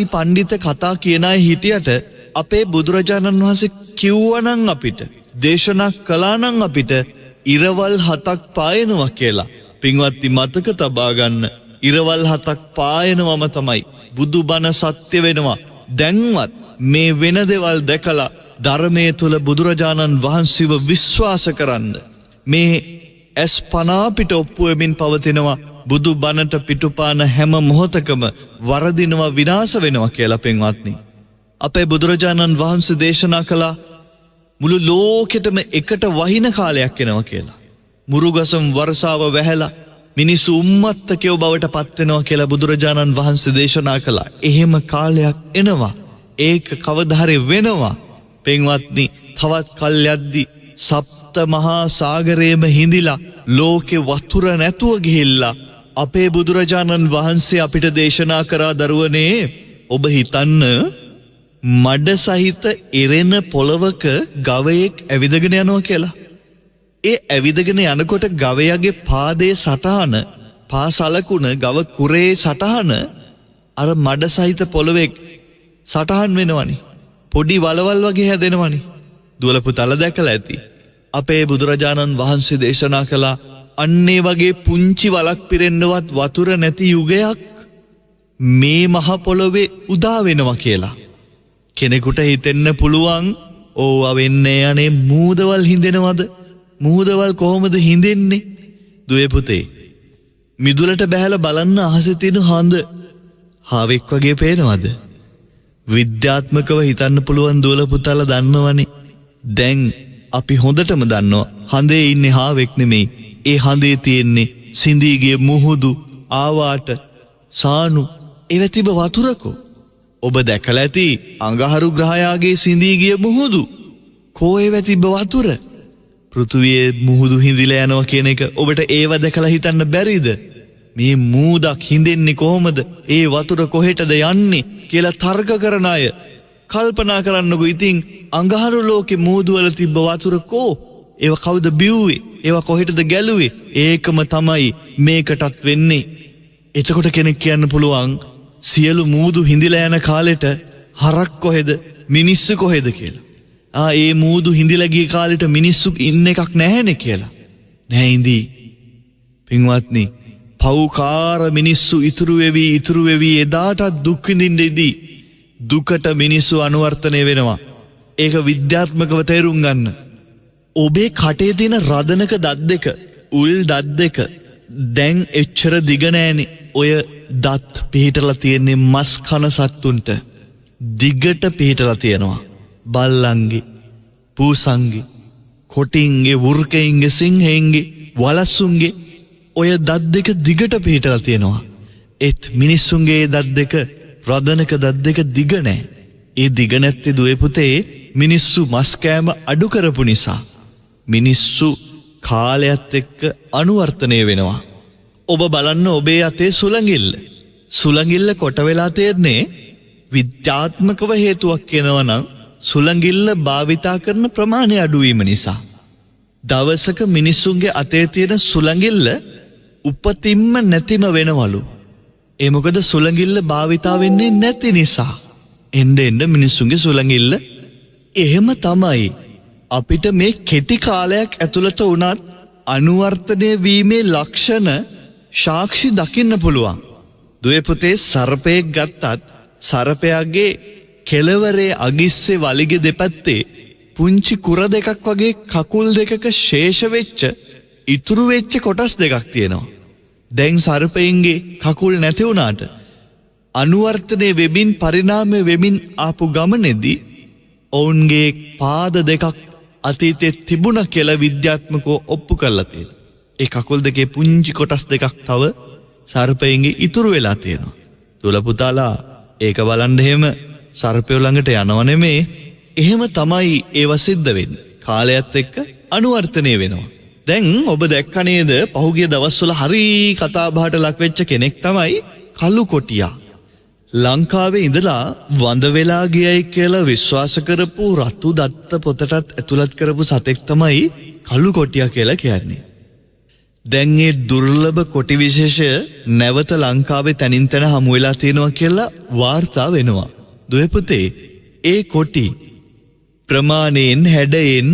Speaker 2: පඬිත කතා කියන අය හිටියට අපේ බුදුරජාණන් වහන්සේ කිව්වනම් අපිට දේශනා කළා නම් අපිට ඉරවල් 7ක් පායනවා කියලා. පින්වත්නි මතක තබා ගන්න ඉරවල් 7ක් පායනවම තමයි බුදුබණ සත්‍ය වෙනවා. දැන්වත් මේ වෙන දේවල් දැකලා ධර්මයේ තුල බුදුරජාණන් වහන්සේව විශ්වාස කරන්න. මේ ඇස්පනා පිට ඔප්පු වෙමින් පවතිනවා බුදු බණට පිටුපාන හැම මොහොතකම වරදිනවා විනාශ වෙනවා කියලා පින්වත්නි. අපේ බුදුරජාණන් වහන්සේ දේශනා කළා මුළු ලෝකෙටම එකට වහින කාලයක් එනවා කියලා. මුරුගසම් වර්ෂාව වැහැලා මිනිස්සු උම්මත්තකයෝ බවට පත් වෙනවා කියලා බුදුරජාණන් වහන්සේ දේශනා කළා. එහෙම කාලයක් එනවා. ඒක කවදා හරි වෙනවා. පින්වත්නි තවත් කල් යද්දී සප්ත මහා සාගරයේම හිඳිලා ලෝකේ වතුර නැතුව ගිහිල්ලා අපේ බුදුරජාණන් වහන්සේ අපිට දේශනා කරා දරුවනේ ඔබ හිතන්න මඩ සහිත එරෙන පොළවක ගවයෙක් ඇවිදගෙන යනවා කියලා. ඒ ඇවිදගෙන යනකොට ගවයාගේ පාදයේ සටහන පාසලකුණ ගව කුරේ සටහන අර මඩ සහිත පොළවේ සටහන් වෙනවනේ. පොඩි වලවල් වගේ හැදෙනවනේ. දුවල පුතලා දැකලා ඇති. අපේ බුදුරජාණන් වහන්සේ දේශනා කළා අන්නේ වගේ පුංචි වලක් පිරෙන්නවත් වතුර නැති යුගයක් මේ මහ පොළොවේ උදා වෙනවා කියලා. කෙනෙකුට හිතෙන්න පුළුවන් ඕවා වෙන්නේ අනේ මූදවල් හින්දෙනවද? මූදවල් කොහොමද හින්දෙන්නේ? දුවේ පුතේ මිදුලට බැහැලා බලන්න අහසේ තියෙන හඳ හාවෙක් වගේ පේනවද? විද්‍යාත්මකව හිතන්න පුළුවන් දුවල පුතාලා දන්නවනේ. දැන් අපි හොඳටම දන්නවා හඳේ ඉන්නේ හාවෙක් නෙමෙයි. ඒ හඳේ තියෙන්නේ සිඳීගේ මුහුදු ආවාට සානු එවතිබ වතුරකෝ. ඔබ දැකලා ඇති අඟහරු ග්‍රහයාගේ සිඳීගේ මුහුදු. කෝ එවතිබ වතුර? පෘථුවියේ මුහුදු හිඳිලා යනවා කියන එක ඔබට ඒව දැකලා හිතන්න බැරිද? මේ මූදක් හිඳෙන්නේ කොහොමද? ඒ වතුර කොහෙටද යන්නේ කියලා තර්ක කරන අය කල්පනා කරන්නකෝ. ඉතින් අඟහරු ලෝකේ මූදු වල තිබ්බ වතුර කෝ? ඒව කවුද බිව්වේ? ඒව කොහෙටද ගැලුවේ? ඒකම තමයි මේකටත් වෙන්නේ. එතකොට කෙනෙක් කියන්න පුළුවන් සියලු මූදු හිඳිලා යන කාලෙට හරක් කොහෙද මිනිස්සු කොහෙද කියලා. ඒ මූදු හිඳිලා ගිය කාලෙට මිනිස්සු ඉන්න එකක් නැහැනේ කියලා. නෑ ඉඳී. පින්වත්නි පෞකාර මිනිස්සු ඉතුරු වෙවි එදාට දුක් විඳින්නේදී දුකට මිනිස්සු අනුවර්තනය වෙනවා. ඒක විද්‍යාත්මකව තේරුම් ගන්න. ඔබේ කටේ තියෙන රදනක දත් දෙක, උල් දත් දෙක දැන් එච්චර දිග නෑනේ. ඔය දත් පිහිටලා තියෙන්නේ මස් කන සත්තුන්ට. දිගට පිහිටලා තියෙනවා. බල්ලන්ගේ, පූසන්ගේ, කොටින්ගේ, වෘකයින්ගේ, සිංහෙන්ගේ, වලස්සුන්ගේ ඔය දත් දෙක දිගට පිහිටලා තියෙනවා. ඒත් මිනිස්සුන්ගේ දත් දෙක රදනක දත් දෙක දිග නෑ. ඒ දිග නැත්තේ දුවේ පුතේ මිනිස්සු මස් කෑම අඩු කරපු නිසා. මිනිස්සු කාලයත් එක්ක අනුවර්තනය වෙනවා. ඔබ බලන්න ඔබේ අතේ සුළඟිල්ල. සුළඟිල්ල කොට වෙලා තියෙන්නේ විද්‍යාත්මකව හේතුවක් කියනවා නම් සුළඟිල්ල භාවිතා කරන ප්‍රමාණය අඩු වීම නිසා. දවසක මිනිස්සුන්ගේ අතේ තියෙන සුළඟිල්ල උපතින්ම නැතිම වෙනවලු. ඒ මොකද සුළඟිල්ල භාවිතා වෙන්නේ නැති නිසා. එන්න මිනිස්සුන්ගේ සුළඟිල්ල එහෙම තමයි. අපිට මේ කෙටි කාලයක් ඇතුළත වුණත් අනුවර්තනය වීමේ ලක්ෂණ සාක්ෂි දකින්න පුළුවන්. දුවේ පුතේ සර්පයෙක් ගත්තත් සර්පයාගේ කෙළවරේ අගිස්සේ වලිගෙ දෙපැත්තේ පුංචි කුර දෙකක් වගේ කකුල් දෙකක ශේෂ වෙච්ච ඉතුරු වෙච්ච කොටස් දෙකක් තියෙනවා. දැන් සර්පයින්ගේ කකුල් නැති වුණාට අනුවර්තනයේ වෙමින් පරිණාමය වෙමින් ආපු ගමනේදී ඔවුන්ගේ පාද දෙකක් අතීතයේ තිබුණ කියලා විද්‍යාත්මකව ඔප්පු කරලා තියෙනවා. ඒ කකුල් දෙකේ පුංචි කොටස් දෙකක් තව සර්පයින්ගේ ඉතුරු වෙලා තියෙනවා. තුල පුතාලා ඒක බලන්න එහෙම සර්පයෝ ළඟට යනව නෙමේ. එහෙම තමයි ඒව සිද්ධ වෙන්නේ. කාලයත් එක්ක අනුවර්තනය වෙනවා. දැන් ඔබ දැක්ක නේද පහුගිය දවස්වල හරි කතා බහට ලක් වෙච්ච කෙනෙක් තමයි කළු කොටියා. ලංකාවේ ඉඳලා වඳ වෙලා ගියයි කියලා විශ්වාස කරපු රතු දත්ත පොතටත් ඇතුළත් කරපු සතෙක් තමයි කළු කොටියා කියලා කියන්නේ. දැන් ඒ දුර්ලභ කොටි විශේෂය නැවත ලංකාවේ තනින් තන හමු වෙලා තියෙනවා කියලා වාර්තා වෙනවා. දුවේ පුතේ ඒ කොටි ප්‍රමාණයෙන් හැඩයෙන්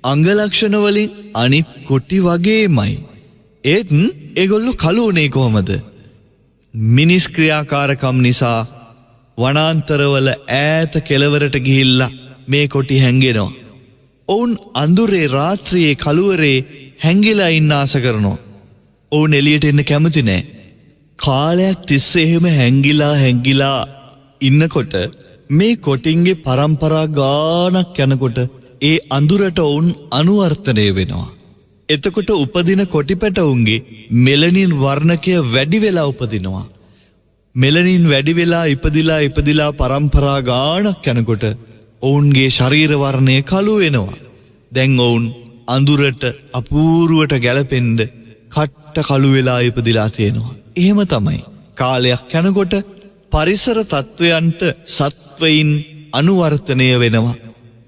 Speaker 2: අංග ලක්ෂණ වලින් අනිත් කොටි වගේමයි. ඒත් ඒගොල්ලෝ කළු උනේ කොහමද? මිනිස් ක්‍රියාකාරකම් නිසා වනාන්තරවල ඈත කෙළවරට ගිහිල්ලා මේ කොටි හැංගෙනවා. ඔවුන් අඳුරේ රාත්‍රියේ කළුවරේ හැංගිලා ඉන්න ආස කරනවා. ඔවුන් එළියට එන්න කැමති නෑ. කාලයක් තිස්සේ එහෙම හැංගිලා ඉන්නකොට මේ කොටින්ගේ පරම්පරා ගානක් යනකොට ඒ අඳුරට ඔවුන් අනුවර්තනය වෙනවා. එතකොට උපදින කොටිපැටවුන්ගේ මෙලනින් වර්ණකය වැඩි වෙලා උපදිනවා. මෙලනින් වැඩි වෙලා ඉපදිලා පරම්පරා ගානක් යනකොට ඔවුන්ගේ ශරීර වර්ණය කළු වෙනවා. දැන් ඔවුන් අඳුරට අපූරුවට ගැලපෙන්න කට්ට කළු වෙලා ඉපදිලා තියෙනවා. එහෙම තමයි. කාලයක් යනකොට පරිසර තත්වයන්ට සත්වයින් අනුවර්තනය වෙනවා.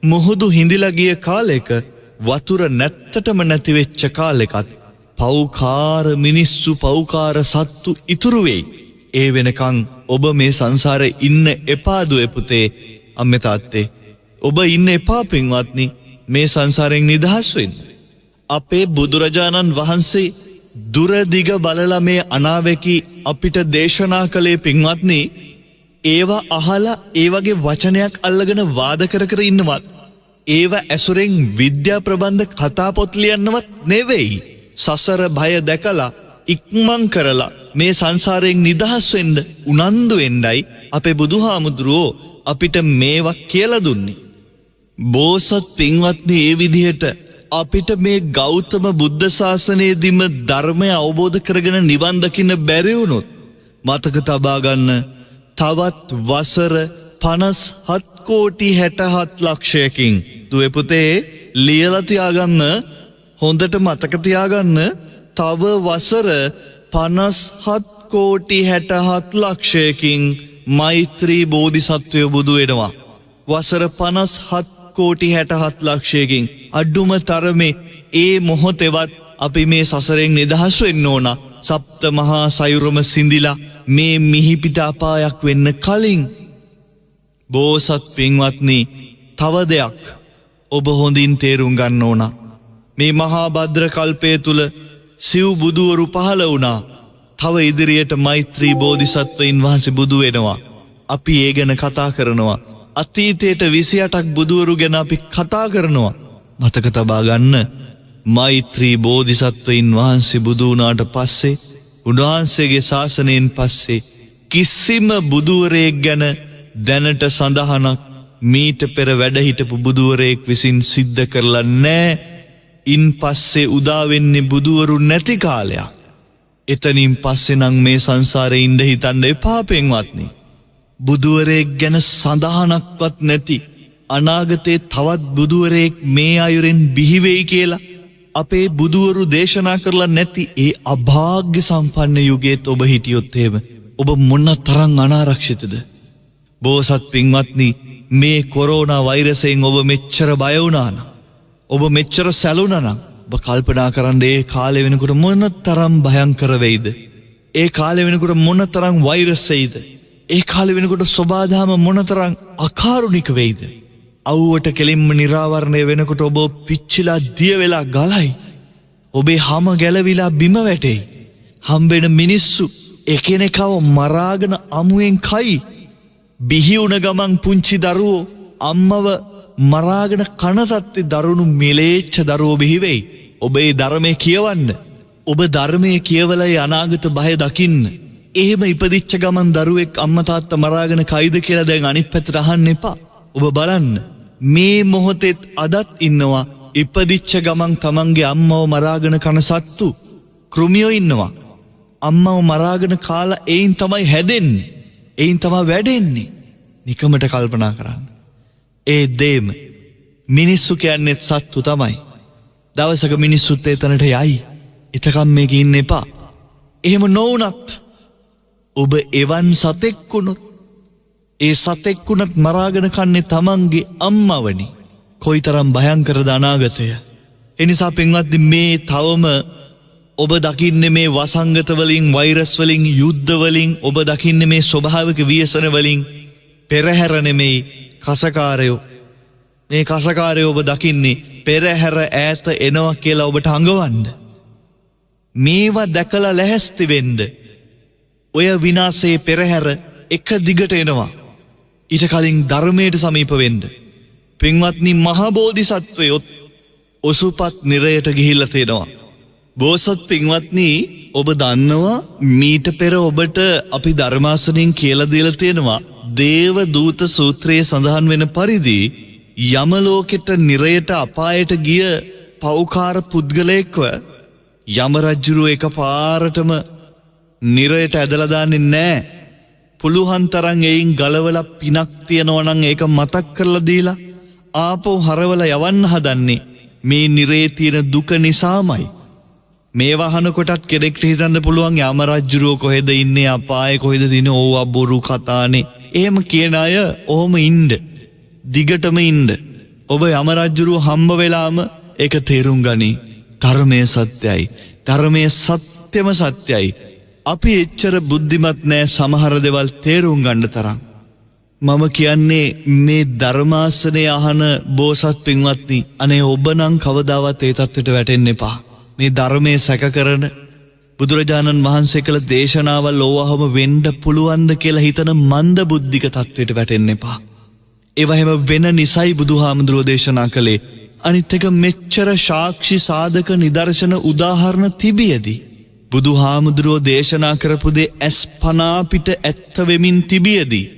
Speaker 2: මුහුදු හිඳිලා ගිය කාලෙක වතුර නැත්තටම නැති වෙච්ච කාලෙකත් පෞකාර මිනිස්සු පෞකාර සත්තු ඉතුරු වෙයි. ඒ වෙනකන් ඔබ මේ සංසාරේ ඉන්න එපා දුවේ පුතේ අම්මේ තාත්තේ. ඔබ ඉන්න එපා පින්වත්නි මේ සංසාරයෙන් නිදහස් වෙන්න. අපේ බුදුරජාණන් වහන්සේ දුර දිග බලලා මේ අනාවැකි අපිට දේශනා කළේ පින්වත්නි ඒවා අහලා ඒ වගේ වචනයක් අල්ලගෙන වාද කර ඉන්නවත් ඒව ඇසුරෙන් විද්‍යා ප්‍රබන්ධ කතා පොත් ලියන්නවත් නෙවෙයි. සසර භය දැකලා ඉක්මන් කරලා මේ සංසාරයෙන් නිදහස් වෙන්න උනන්දු වෙන්නයි අපේ බුදුහාමුදුරුවෝ අපිට මේවා කියලා දුන්නේ. බෝසත් පින්වත්නි ඒ විදිහට අපිට මේ ගෞතම බුද්ධ ශාසනයේදීම ධර්මය අවබෝධ කරගෙන නිවන් දකින්න බැරි වුණොත් මතක තබා ගන්න තවත් වසර 57 කෝටි 67 ලක්ෂයකින් දුවේ පුතේ ලියලා තියාගන්න හොඳට මතක තියාගන්න තව වසර 57 කෝටි 67 ලක්ෂයකින් මෛත්‍රී බෝධිසත්වය බුදු වෙනවා. වසර 57 කෝටි 67 ලක්ෂයකින් අඩුම තරමේ ඒ මොහොතේවත් අපි මේ සසරෙන් නිදහස් වෙන්න ඕන. සප්ත මහා සයුරම සිඳිලා මේ මිහිපිට අපායක් වෙන්න කලින් බෝසත් පින්වත්නි තව දෙයක් ඔබ හොඳින් තේරුම් ගන්න ඕන. මේ මහා භද්‍ර කල්පය තුල සිව් බුදුවරු පහළ වුණා. තව ඉදිරියට මෛත්‍රී බෝධිසත්වයින් වහන්සේ බුදු වෙනවා. අපි ඒ ගැන කතා කරනවා. අතීතයට 28ක් බුදුවරු ගැන අපි කතා කරනවා. මතක තබා ගන්න මෛත්‍රී බෝධිසත්වයින් වහන්සේ බුදු වුණාට පස්සේ උන්වහන්සේගේ ශාසනයෙන් පස්සේ කිසිම බුදුවරයෙක් ගැන දැනට සඳහනක් මීට පෙර වැඩ හිටපු බුදුවරයෙක් විසින් සිද්ධ කරලා නැහැ. ඉන් පස්සේ උදා වෙන්නේ බුදුවරු නැති කාලයක්. එතනින් පස්සේ නම් මේ සංසාරේ ඉඳ හිතන්න එපා පින්වත්නි. බුදුවරයෙක් ගැන සඳහනක්වත් නැති අනාගතේ තවත් බුදුවරයෙක් මේ අයුරින් බිහි වෙයි කියලා අපේ බුදුවරු දේශනා කරලා නැති ඒ අභාග්‍ය සම්පන්න යුගයේත් ඔබ හිටියොත් එහෙම ඔබ මොන තරම් අනාරක්ෂිතද? බෝසත් පින්වත්නි මේ කොරෝනා වෛරසයෙන් ඔබ මෙච්චර බය වුණා නම් ඔබ මෙච්චර සැලුණා නම් ඔබ කල්පනා කරන්න ඒ කාලේ වෙනකොට මොන තරම් භයංකර වෙයිද? ඒ කාලේ වෙනකොට මොන තරම් වෛරස් එයිද? ඒ කාලේ වෙනකොට සෝබාදාම මොන තරම් අකාරුණික වෙයිද? අවුවට කෙලින්ම නිරාවරණය වෙනකොට ඔබ පිච්චිලා දිය වෙලා ගලයි. ඔබේ හැම ගැලවිලා බිම වැටෙයි. හම්බෙන මිනිස්සු එකිනෙකව මරාගෙන අමුවෙන් කයි. බිහි වුණ ගමන් පුංචි දරුවෝ අම්මව මරාගෙන කන තත්ති දරුණු මිලේච්ඡ දරුවෝ බිහි වෙයි. ඔබ ඒ ධර්මයේ කියවන්න. ඔබ ධර්මයේ කියවලා අනාගත බය දකින්න. එහෙම ඉපදිච්ච ගමන් දරුවෙක් අම්මා තාත්තා මරාගෙන කයිද කියලා දැන් අනිත් පැත්තට අහන්න එපා. ඔබ බලන්න මේ මොහොතෙත් අදත් ඉන්නවා ඉපදිච්ච ගමන් තමන්ගේ අම්මව මරාගෙන කන සත්තු කෘමියෝ ඉන්නවා. අම්මව මරාගෙන කාලා එයින් තමයි හැදෙන්නේ. එයින් තමයි වැඩෙන්නේ. නිකමට කල්පනා කරන්න. ඒ දේම මිනිස්සු කියන්නේ සත්තු තමයි. දවසක මිනිස්සුත් එතනට යයි. එතකම් මේක ඉන්න එපා. එහෙම නොවුනත් ඔබ එවන් සතෙක් වුණොත් ඒ සතෙක් වුණත් මරාගෙන කන්නේ තමන්ගේ අම්මවනි. කොයිතරම් භයංකරද අනාගතය. එනිසා පින්වත්නි මේ තවම ඔබ දකින්නේ මේ වසංගත වලින් වෛරස් වලින් යුද්ධ වලින් ඔබ දකින්නේ මේ ස්වභාවික ව්‍යසන වලින් පෙරහැර නෙමෙයි කසකාරයෝ. මේ කසකාරයෝ ඔබ දකින්නේ පෙරහැර ඈත එනවා කියලා ඔබට හංගවන්න. මේවා දැකලා ලැහැස්ති වෙන්න. ඔය විනාශයේ පෙරහැර එක දිගට එනවා. ඊට කලින් ධර්මයට සමීප වෙන්න. පින්වත්නි මහ බෝධිසත්වයොත් ඔසුපත් නිරයට ගිහිල්ලා තියෙනවා. බෝසත් පින්වත්නි ඔබ දන්නවා මීට පෙර ඔබට අපි ධර්මාසනෙන් කියලා දීලා තියෙනවා දේව දූත සූත්‍රයේ සඳහන් වෙන පරිදි යම ලෝකෙට නිරයට අපායට ගිය පෞකාර පුද්ගලයෙක්ව යම රජුරු එකපාරටම නිරයට ඇදලා දාන්නේ නැහැ. පුළුවන් තරම් එයින් ගලවලා පිනක් තියනවා නම් ඒක මතක් කරලා දීලා ආපහු හරවලා යවන්න හදන්නේ මේ නිරේ තියෙන දුක නිසාමයි. මේ වහන කොටත් කෙනෙක්ට හිතන්න පුළුවන් යම රජුරෝ කොහෙද ඉන්නේ අපායේ කොහෙද දිනේ ඕවා බොරු කතානේ. එහෙම කියන අය ඔහොම ඉන්න. දිගටම ඉන්න. ඔබ යම රජුරෝ හම්බ වෙලාම ඒක තේරුම් ගනි. ධර්මයේ සත්‍යයි. ධර්මයේ සත්‍යම සත්‍යයි. අපි එච්චර බුද්ධිමත් නෑ සමහර දේවල් තේරුම් ගන්න තරම්. මම කියන්නේ මේ ධර්මාසනේ අහන බෝසත් පින්වත්නි අනේ ඔබ නම් කවදාවත් ඒ තත්ත්වයට වැටෙන්න එපා. මේ ධර්මයේ සැක කරන බුදුරජාණන් වහන්සේ කළ දේශනාවල් ඕවහම වෙන්න පුළුවන්ද කියලා හිතන මන්ද බුද්ධික තත්ත්වයට වැටෙන්න එපා. ඒව හැම වෙන නිසයි බුදුහාමුදුරෝ දේශනා කළේ. අනිත් එක මෙච්චර සාක්ෂි සාධක නිදර්ශන උදාහරණ තිබියදී බුදුහාමුදුරෝ දේශනා කරපු දේ අස්පනා පිට ඇත්ත වෙමින් තිබියදී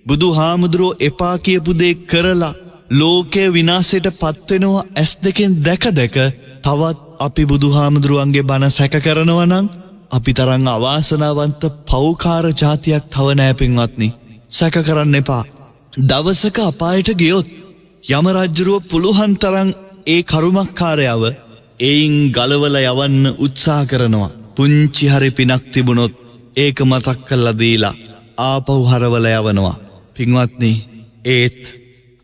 Speaker 2: බුදුහාමුදුරෝ එපා කියපු දේ කරලා ලෝකයේ විනාශයට පත් වෙනවා ඇස් දෙකෙන් දැක දැක තවත් අපි බුදුහාමුදුරුවන්ගේ බණ සැක කරනවා නම් අපි තරම් අවාසනාවන්ත පෞකාර જાතියක් තව නැහැ පින්වත්නි. සැක කරන්න එපා. දවසක අපායට ගියොත් යම රජුරුව පුළුවන් තරම් ඒ කරුමක්කාරයව එයින් ගලවලා යවන්න උත්සාහ කරනවා. පුංචි හරි පිනක් තිබුණොත් ඒක මතක් කරලා දීලා ආපහු හරවලා යවනවා. පින්වත්නි ඒත්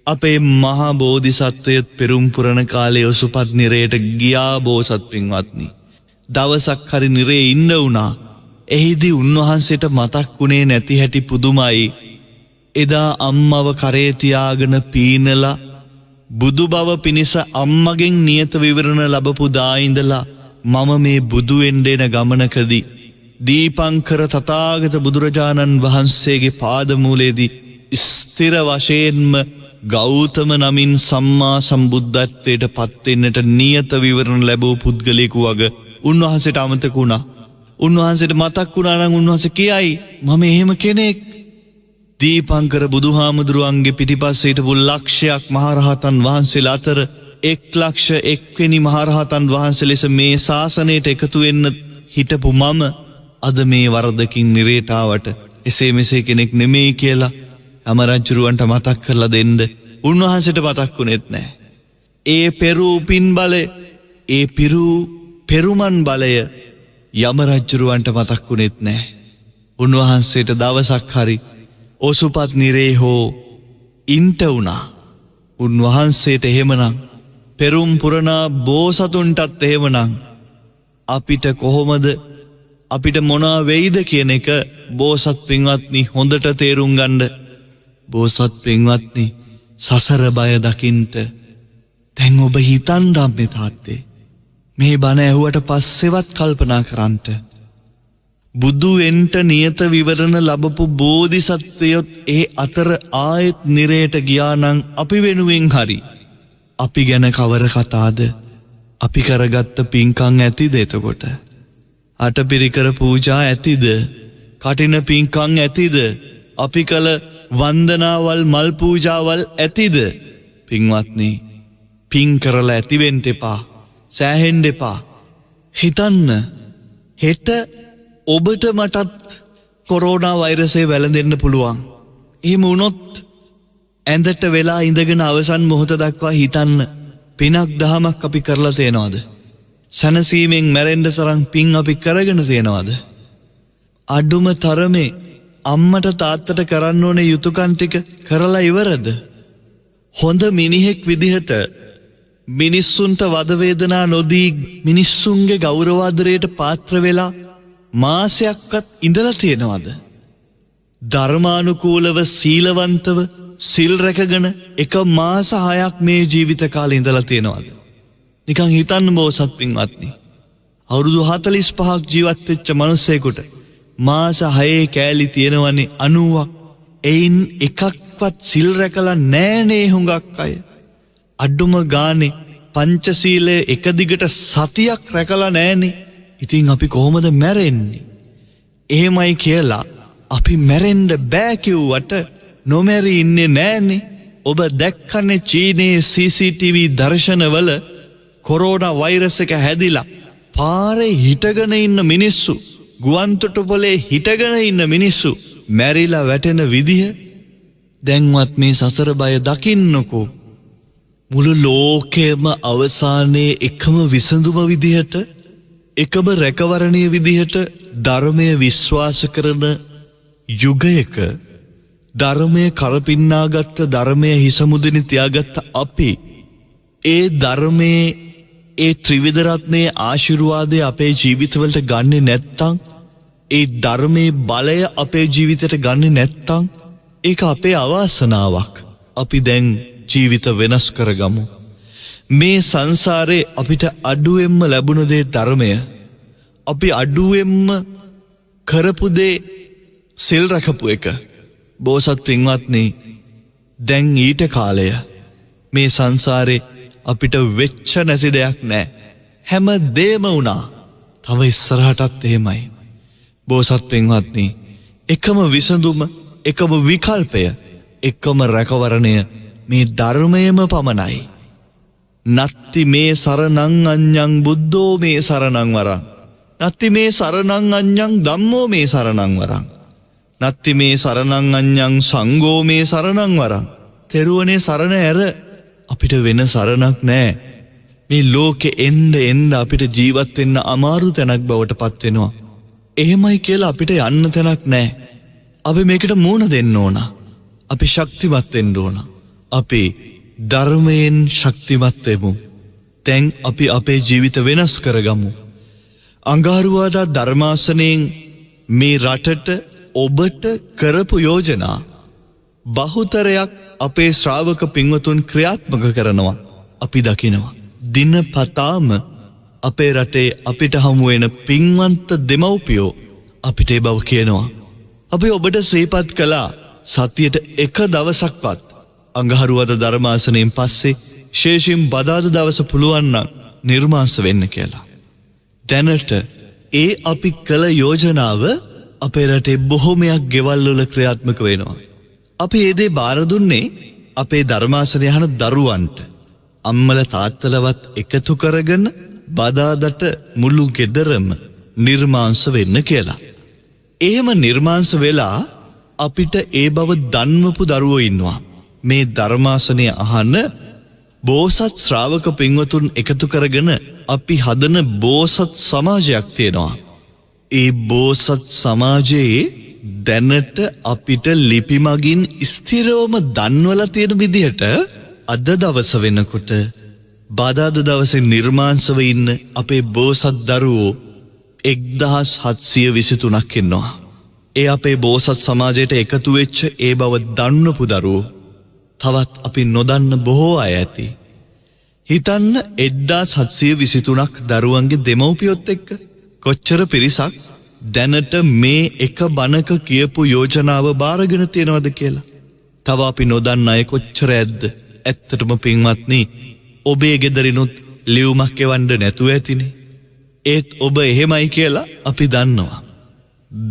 Speaker 2: අපේ මහා බෝධිසත්වයත් පෙරුම් පුරණ කාලයේ ඔසුපත් නිරයට ගියා බෝසත් පින්වත්නි. දවසක් හරි නිරේ ඉන්න වුණා. එහිදී උන්වහන්සේට මතක් වුණේ නැති හැටි පුදුමයි. එදා අම්මව කරේ තියාගෙන පීනලා බුදු බව පිණිස අම්මගෙන් නියත විවරණ ලැබපු දා ඉඳලා මම මේ බුදු වෙන්න එන ගමනකදී දීපංකර තථාගත බුදුරජාණන් වහන්සේගේ පාදමූලයේදී ස්ථිර වශයෙන්ම ගෞතම නමින් සම්මා සම්බුද්ධත්වයට පත් වෙන්නට නියත විවරණ ලැබූ පුද්ගලයෙකු වගේ උන්වහන්සේට අමතක වුණා. උන්වහන්සේට මතක් වුණා නම් උන්වහන්සේ කියයි මම එහෙම කෙනෙක්. දීපංකර බුදුහාමුදුරුවන්ගේ පිටිපස්සේ හිටපු ලක්ෂයක් මහරහතන් වහන්සේලා අතර 1,01 වෙනි මහරහතන් වහන්සේ ලෙස මේ ශාසනයට එකතු වෙන්න හිටපු මම අද මේ වරදකින් නිරේට ආවට එසේ මෙසේ කෙනෙක් නෙමෙයි කියලා යම රජුරවන්ට මතක් කරලා දෙන්න උන්වහන්සේට මතක් වුණෙත් නැහැ. ඒ පෙරූ පින් බලය, ඒ පෙරුමන් බලය යම රජුරවන්ට මතක් වුණෙත් නැහැ. උන්වහන්සේට දවසක් හරි ඔසුපත් නිරේ හෝ ඉන්ට වුණා. උන්වහන්සේට එහෙමනම් පෙරුම් පුරණා බෝසතුන්ටත් එහෙමනම් අපිට කොහොමද අපිට මොනවා වෙයිද කියන එක බෝසත් පින්වත්නි හොඳට තේරුම් ගන්න. බෝසත් පින්වත්නි සසර බය දකින්ට දැන් ඔබ හිතන්න අපේ තාත්තේ මේ බණ ඇහුවට පස්සෙවත් කල්පනා කරන්ට බුදු වෙන්ට නියත විවරණ ලැබපු බෝධිසත්වයොත් ඒ අතර ආයෙත් නිරයට ගියා නම් අපි වෙනුවෙන් හරි අපි ගැන කවර කතාද? අපි කරගත්ත පින්කම් ඇතිද එතකොට? අටපිරිකර පූජා ඇතිද? කටින පින්කම් ඇතිද? අපි කළ වන්දනාවල් මල් පූජාවල් ඇතිද? පින්වත්නි, පින් කරලා ඇති වෙන්න එපා. සෑහෙන්න එපා. හිතන්න, හෙට ඔබට මටත් කොරෝනා වෛරසය වැළඳෙන්න පුළුවන්. එහෙම වුණොත් ඇඳට වෙලා ඉඳගෙන අවසන් මොහොත දක්වා හිතන්න, පිනක් දහමක් අපි කරලා තියෙනවද? සැනසීමෙන් මැරෙන්න තරම් පින් අපි කරගෙන තියෙනවද? අඩුම තරමේ අම්මට තාත්තට කරන්න ඕනේ යුතුයකම් ටික කරලා ඉවරද? හොඳ මිනිහෙක් විදිහට මිනිස්සුන්ට වද වේදනා නොදී මිනිස්සුන්ගේ ගෞරවාදරයට පාත්‍ර වෙලා මාසයක්වත් ඉඳලා තියෙනවද? ධර්මානුකූලව සීලවන්තව සිල් රැකගෙන එක මාස 6ක් මේ ජීවිත කාලේ ඉඳලා තියෙනවද? නිකන් හිතන්න බෝසත් පින්වත්නි. අවුරුදු 45ක් ජීවත් වෙච්ච මිනිස්සෙකුට මාස 6 කෑලි තියෙනවනේ 90ක්. එයින් එකක්වත් සිල් රැකලා නෑනේ හුඟක් අය. අඩුම ගානේ පංචශීලයේ එක දිගට සතියක් රැකලා නෑනේ. ඉතින් අපි කොහොමද මැරෙන්නේ? එහෙමයි කියලා අපි මැරෙන්න බෑ කිව්වට නොමැරි ඉන්නේ නෑනේ. ඔබ දැක්කනේ චීනයේ CCTV දර්ශනවල කොරෝනා වෛරස් එක හැදිලා පාරේ හිටගෙන ඉන්න මිනිස්සු, ගුවන්තොටුපොලේ හිටගෙන ඉන්න මිනිස්සු මැරිලා වැටෙන විදිහ. දැන්වත් මේ සසර බය දකින්නකෝ. මුළු ලෝකෙම අවසානයේ එකම විසඳුම විදිහට, එකම රැකවරණීය විදිහට ධර්මය විශ්වාස කරන යුගයක ධර්මය කරපින්නාගත්ත, ධර්මය හිසමුදිනි තියාගත්ත අපි ඒ ධර්මයේ ඒ ත්‍රිවිධ රත්නයේ ආශිර්වාදය අපේ ජීවිතවලට ගන්නෙ නැත්තම්, ඒ ධර්මයේ බලය අපේ ජීවිතයට ගන්නෙ නැත්තම් ඒක අපේ අවාසනාවක්. අපි දැන් ජීවිත වෙනස් කරගමු. මේ සංසාරේ අපිට අඩුවෙන්ම ලැබුණ දේ ධර්මය. අපි අඩුවෙන්ම කරපු දේ සිල් රැකපු එක. බෝසත් පින්වත්නි, දැන් ඊට කාලය මේ සංසාරේ අපිට වෙච්ච නැති දෙයක් නෑ. හැම දෙම වුණා. තව ඉස්සරහටත් එහෙමයි. බෝසත් පින්වත්නි, එකම විසඳුම, එකම විකල්පය, එකම රැකවරණය මේ ධර්මයම පමණයි. නත්ති මේ සරණං අඤ්ඤං බුද්ධෝ මේ සරණං වරං. නත්ති මේ සරණං අඤ්ඤං ධම්මෝ මේ සරණං වරං. නත්ති මේ සරණං අඤ්ඤං සංඝෝ මේ සරණං වරං. තෙරුවනේ සරණ ඇර අපිට වෙන සරණක් නෑ. මේ ලෝකෙ එන්න අපිට ජීවත් වෙන්න අමාරු තැනක් බවට පත් වෙනවා. එහෙමයි කියලා අපිට යන්න තැනක් නෑ. අපි මේකට මූණ දෙන්න ඕන. අපි ශක්තිමත් වෙන්න ඕන. අපි ධර්මයෙන් ශක්තිමත් වෙමු. දැන් අපි අපේ ජීවිත වෙනස් කරගමු. අඟහරුවාදා ධර්මාසනයෙන් මේ රටට ඔබට කරපු යෝජනා බහුතරයක් අපේ ශ්‍රාවක පින්වතුන් ක්‍රියාත්මක කරනවා. අපි දකිනවා. දිනපතාම අපේ රටේ අපිට හමු වෙන පින්වන්ත දෙමව්පියෝ අපිට ඒ බව කියනවා. අපි ඔබට සිහිපත් කළා සතියට එක දවසක්වත් අඟහරුවාදා ධර්මාසනයෙන් පස්සේ ශේෂින් බදාදා දවස පුළුවන් නම් නිර්මාංශ වෙන්න කියලා. දැනට ඒ අපි කළ යෝජනාව අපේ රටේ බොහොමයක් ගෙවල් වල ක්‍රියාත්මක වෙනවා. අපි ඒ දේ බාර දුන්නේ අපේ ධර්මාසනය යන දරුවන්ට. අම්මල තාත්තලවත් එකතු කරගෙන බදාදට මුළු ගෙදරම නිර්මාංශ වෙන්න කියලා. එහෙම නිර්මාංශ වෙලා අපිට ඒ බව දන්වපු දරුවෝ ඉන්නවා. මේ ධර්මාසනය අහන බෝසත් ශ්‍රාවක පින්වතුන් එකතු කරගෙන අපි හදන බෝසත් සමාජයක් තියෙනවා. ඒ බෝසත් සමාජයේ දැනට අපිට ලිපි මගින් ස්ථිරවම දන්වලා තියෙන විදිහට අද දවස වෙනකොට බදාදා දවසේ නිර්මාංශව ඉන්න අපේ බෝසත් දරුවෝ 1723ක් ඉන්නවා. ඒ අපේ බෝසත් සමාජයට එකතු වෙච්ච ඒ බව දන්නපු දරුවෝ තවත් අපි නොදන්න බොහෝ අය ඇති. හිතන්න 1723ක් දරුවන්ගේ දෙමව්පියොත් එක්ක කොච්චර පිරිසක් දැනට මේ එක බණක කියපු යෝජනාව බාරගෙන තියෙනවද කියලා. තව අපි නොදන්න අය කොච්චර ඇද්ද? ඇත්තටම පින්වත්නි, ඔබේ ගෙදරිනුත් ලියුමක් එවන්න නැතුව ඇතිනේ. ඒත් ඔබ එහෙමයි කියලා අපි දන්නවා.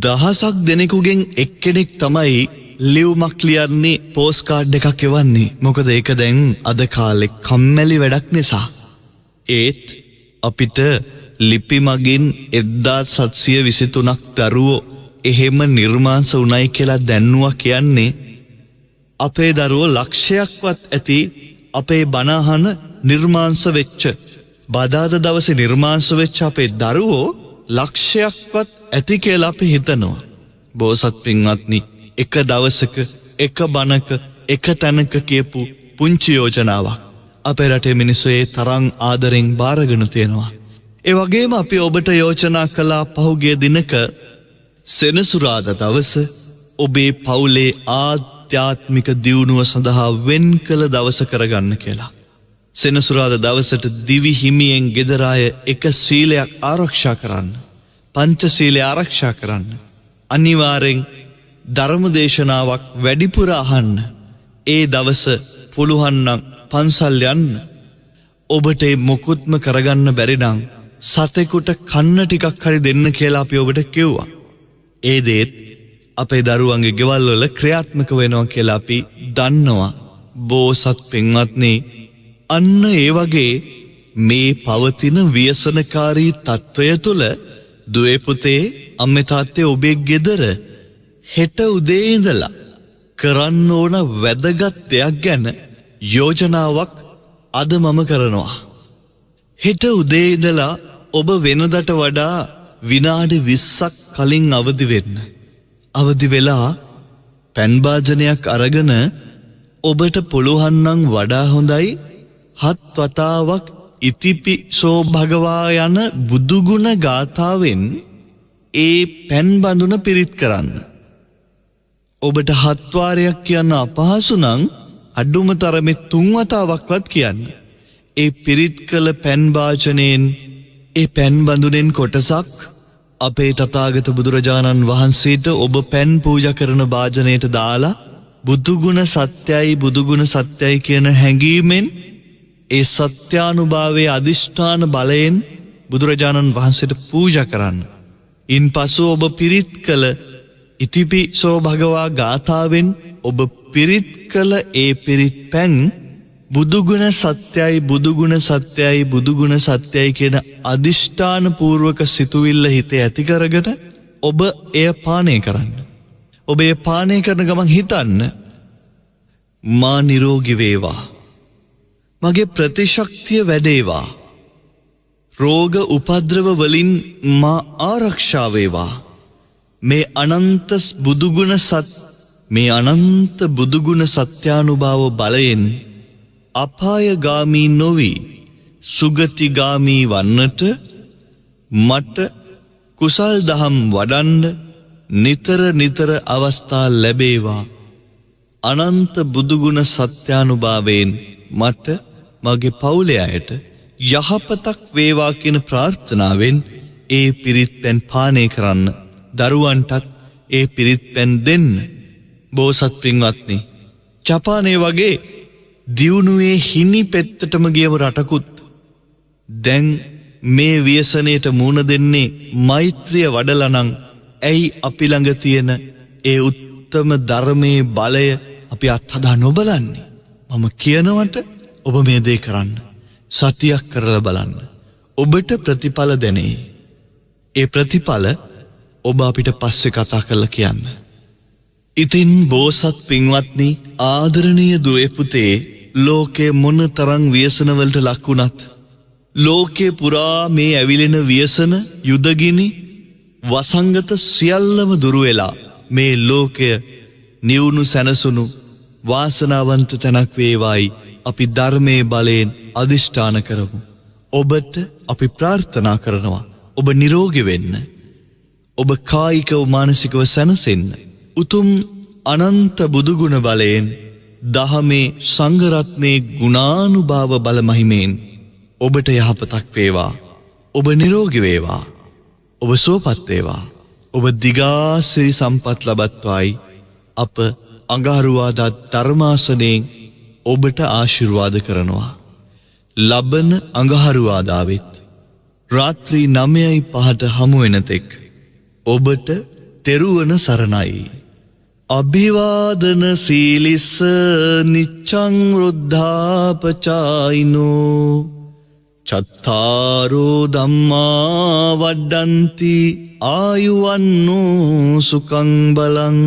Speaker 2: දහසක් දෙනෙකුගෙන් එක්කෙනෙක් තමයි ලියුමක් ලියන්නේ, පෝස්ට් කාඩ් එකක් එවන්නේ. මොකද ඒක දැන් අද කාලේ කම්මැලි වැඩක් නිසා. ඒත් අපිට ලිපි මගින් 1723ක් දරුවෝ එහෙම නිර්මාංශ උණයි කියලා දැන්නුවා කියන්නේ අපේ දරුවෝ ලක්ෂයක්වත් ඇති අපේ බණහන නිර්මාංශ වෙච්ච, බදාද දවසේ නිර්මාංශ වෙච්ච අපේ දරුවෝ ලක්ෂයක්වත් ඇති කියලා අපි හිතනවා. බෝසත් පින්වත්නි, එක දවසක එක බණක එක තැනක කියපු පුංචි යෝජනාවක් අපේ රටේ මිනිස්සු ඒ තරම් ආදරෙන් බාරගෙන තියෙනවා. ඒ වගේම අපි ඔබට යෝජනා කළා පහුගිය දිනක සෙනසුරාදා දවස ඔබේ පවුලේ ආධ්‍යාත්මික දියුණුව සඳහා වෙන් කළ දවස කරගන්න කියලා. සෙනසුරාදා දවසට දිවි හිමියෙන් ගෙදර අය එක සීලයක් ආරක්ෂා කරන්න, පංචශීලය ආරක්ෂා කරන්න, අනිවාර්යෙන් ධර්මදේශනාවක් වැඩිපුර අහන්න, ඒ දවස පුළුවන් නම් පන්සල් යන්න. ඔබට මොකුත්ම කරගන්න බැරි නම් සතෙකුට කන්න ටිකක් හරි දෙන්න කියලා අපි ඔබට කිව්වා. ඒ දේත් අපේ දරුවන්ගේ ගෙවල් වල ක්‍රියාත්මක වෙනවා කියලා අපි දන්නවා. බෝසත් පින්වත්නි, අන්න ඒ වගේ මේ පවතින ව්‍යසනකාරී තත්වය තුළ දුවේ පුතේ, අම්මේ තාත්තේ, ඔබේ ගෙදර හෙට උදේ ඉඳලා කරන්න ඕන වැදගත් දෙයක් ගැන යෝජනාවක් අද මම කරනවා. හෙට උදේ ඉඳලා ඔබ වෙනදට වඩා විනාඩි 20ක් කලින් අවදි වෙන්න. අවදි වෙලා පෑන් භාජනයක් අරගෙන ඔබට පුළුවන් නම් වඩා හොඳයි 7 වතාවක් ඉතිපිසෝ භගවා යන බුදුගුණ ගාථාවෙන් ඒ පෑන් බඳුන පිරිත් කරන්න. ඔබට 7 වාරයක් කියන්න අපහසු නම් අඩුම තරමේ 3 වතාවක්වත් කියන්න. ඒ පිරිත් කළ පෑන් භාජනයෙන්, ඒ පෑන් බඳුනෙන් කොටසක් අපේ තථාගත බුදුරජාණන් වහන්සේට ඔබ පෑන් පූජා කරන භාජනයට දාලා බුදුගුණ සත්‍යයි, බුදුගුණ සත්‍යයි කියන හැඟීමෙන්, ඒ සත්‍යානුභාවයේ අදිෂ්ඨාන බලයෙන් බුදුරජාණන් වහන්සේට පූජා කරන්න. ඉන්පසු ඔබ පිරිත් කළ ඉතිපිසෝ භගවා ගාථාවෙන් ඔබ පිරිත් කළ ඒ පිරිත් පෑන් බුදුගුණ සත්‍යයි, බුදුගුණ සත්‍යයි, බුදුගුණ සත්‍යයි කියන අදිෂ්ඨාන පූර්වක සිතුවිල්ල හිතේ ඇති කරගෙන ඔබ එය පානය කරන්න. ඔබ එය පානය කරන ගමන් හිතන්න, මා නිරෝගී වේවා, මගේ ප්‍රතිශක්තිය වැඩේවා, රෝග උපද්‍රව වලින් මා ආරක්ෂා වේවා. මේ අනන්ත බුදුගුණ සත්‍යානුභාව බලයෙන් අපායගාමී නොවි සුගතිගාමී වන්නට මට කුසල් දහම් වඩන්න නිතර නිතර අවස්ථා ලැබේවා. අනන්ත බුදුගුණ සත්‍යානුභාවයෙන් මට, මගේ පවුලේ අයට යහපතක් වේවා කියන ප්‍රාර්ථනාවෙන් ඒ පිරිත් පෑන් පානය කරන්න, දරුවන්ටත් ඒ පිරිත් පෑන් දෙන්න. බෝසත් පින්වත්නි, ජපානයේ වගේ දියුණුවේ හිනි පෙත්තටම ගියව රටකුත් දැන් මේ ව්‍යසනයට මුහුණ දෙන්නේ මෛත්‍රිය වඩලා නම්, ඇයි අපි ළඟ තියෙන ඒ උත්තම ධර්මයේ බලය අපි අත්හදා නොබලන්නේ? මම කියනවට ඔබ මේ දේ කරන්න, සතියක් කරලා බලන්න, ඔබට ප්‍රතිඵල දැනේ. ඒ ප්‍රතිඵල ඔබ අපිට පස්සේ කතා කරලා කියන්න. ඉතින් බෝසත් පින්වත්නි, ආදරණීය දුවේ පුතේ, ලෝකේ මොන තරම් ව්‍යසනවලට ලක් වුණත්, ලෝකේ පුරා මේ ඇවිලෙන ව්‍යසන, යුදගිනි, වසංගත සියල්ලම දුරු වෙලා මේ ලෝකය නිවුණු සැනසුණු වාසනාවන්ත තැනක් වේවායි අපි ධර්මයේ බලයෙන් අදිෂ්ඨාන කරමු. ඔබට අපි ප්‍රාර්ථනා කරනවා, ඔබ නිරෝගී වෙන්න, ඔබ කායිකව මානසිකව සැනසෙන්න. උතුම් අනන්ත බුදුගුණ බලයෙන්, දහමේ සංඝරත්නයේ ගුණානුභාව බල මහිමෙන් ඔබට යහපතක් වේවා. ඔබ නිරෝගී වේවා. ඔබ සුවපත් වේවා. ඔබ දිගාසිරි සම්පත් ලබත්වායි අප අඟහරුවාදා ධර්මාසනයෙන් ඔබට ආශිර්වාද කරනවා. ලබන අඟහරුවාදාවෙත් රාත්‍රී 9:05 හමු වෙනතෙක් ඔබට තෙරුවන සරණයි. අභිවාදන සීලිස්ස නිච්ඡං රුද්ධාපචායිනෝ චත්තාරෝ ධම්මා වඩ්ඩන්ති ආයුවන්නෝ සුඛං බලං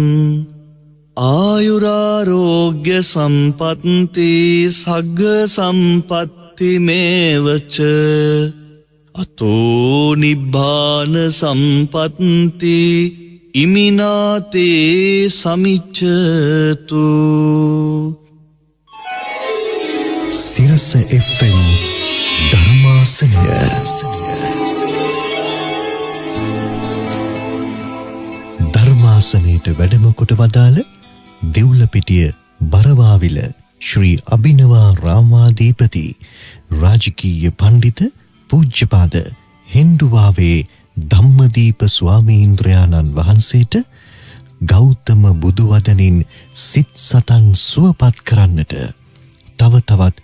Speaker 2: ආයුරාරෝග්‍ය සම්පත්ති සග්ග සම්පත්ති මේවච අතෝ නිබ්බාන සම්පත්ති ඉමිනාතේ සමිච්ඡතු.
Speaker 1: සිරස FM ධර්මාසනය ධර්මාසනයට වැඩම කොට වදාළ දෙව්ලපිටිය බරවාවිල ශ්‍රී අභිනවා රාමාධිපති රාජකීය පණ්ඩිත පූජ්‍යපාද හෙන්දුවාවේ ධම්මදීප ස්වාමීන්ද්‍රයාණන් වහන්සේට ගෞතම බුදුවදනින් සිත් සතන් සුවපත් කරන්නට තව තවත්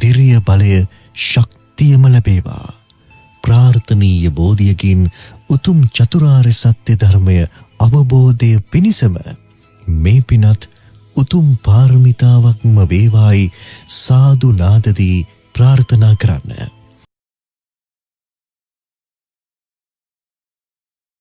Speaker 1: දිරිය බලය ශක්තියම ලැබේවා. ප්‍රාර්ථනීය බෝධියකින් උතුම් චතුරාර්ය සත්‍ය ධර්මය අවබෝධය පිණිසම මේ පිනත් උතුම් පාරමිතාවක්ම වේවායි සාදු නාදදී ප්‍රාර්ථනා කරන්න.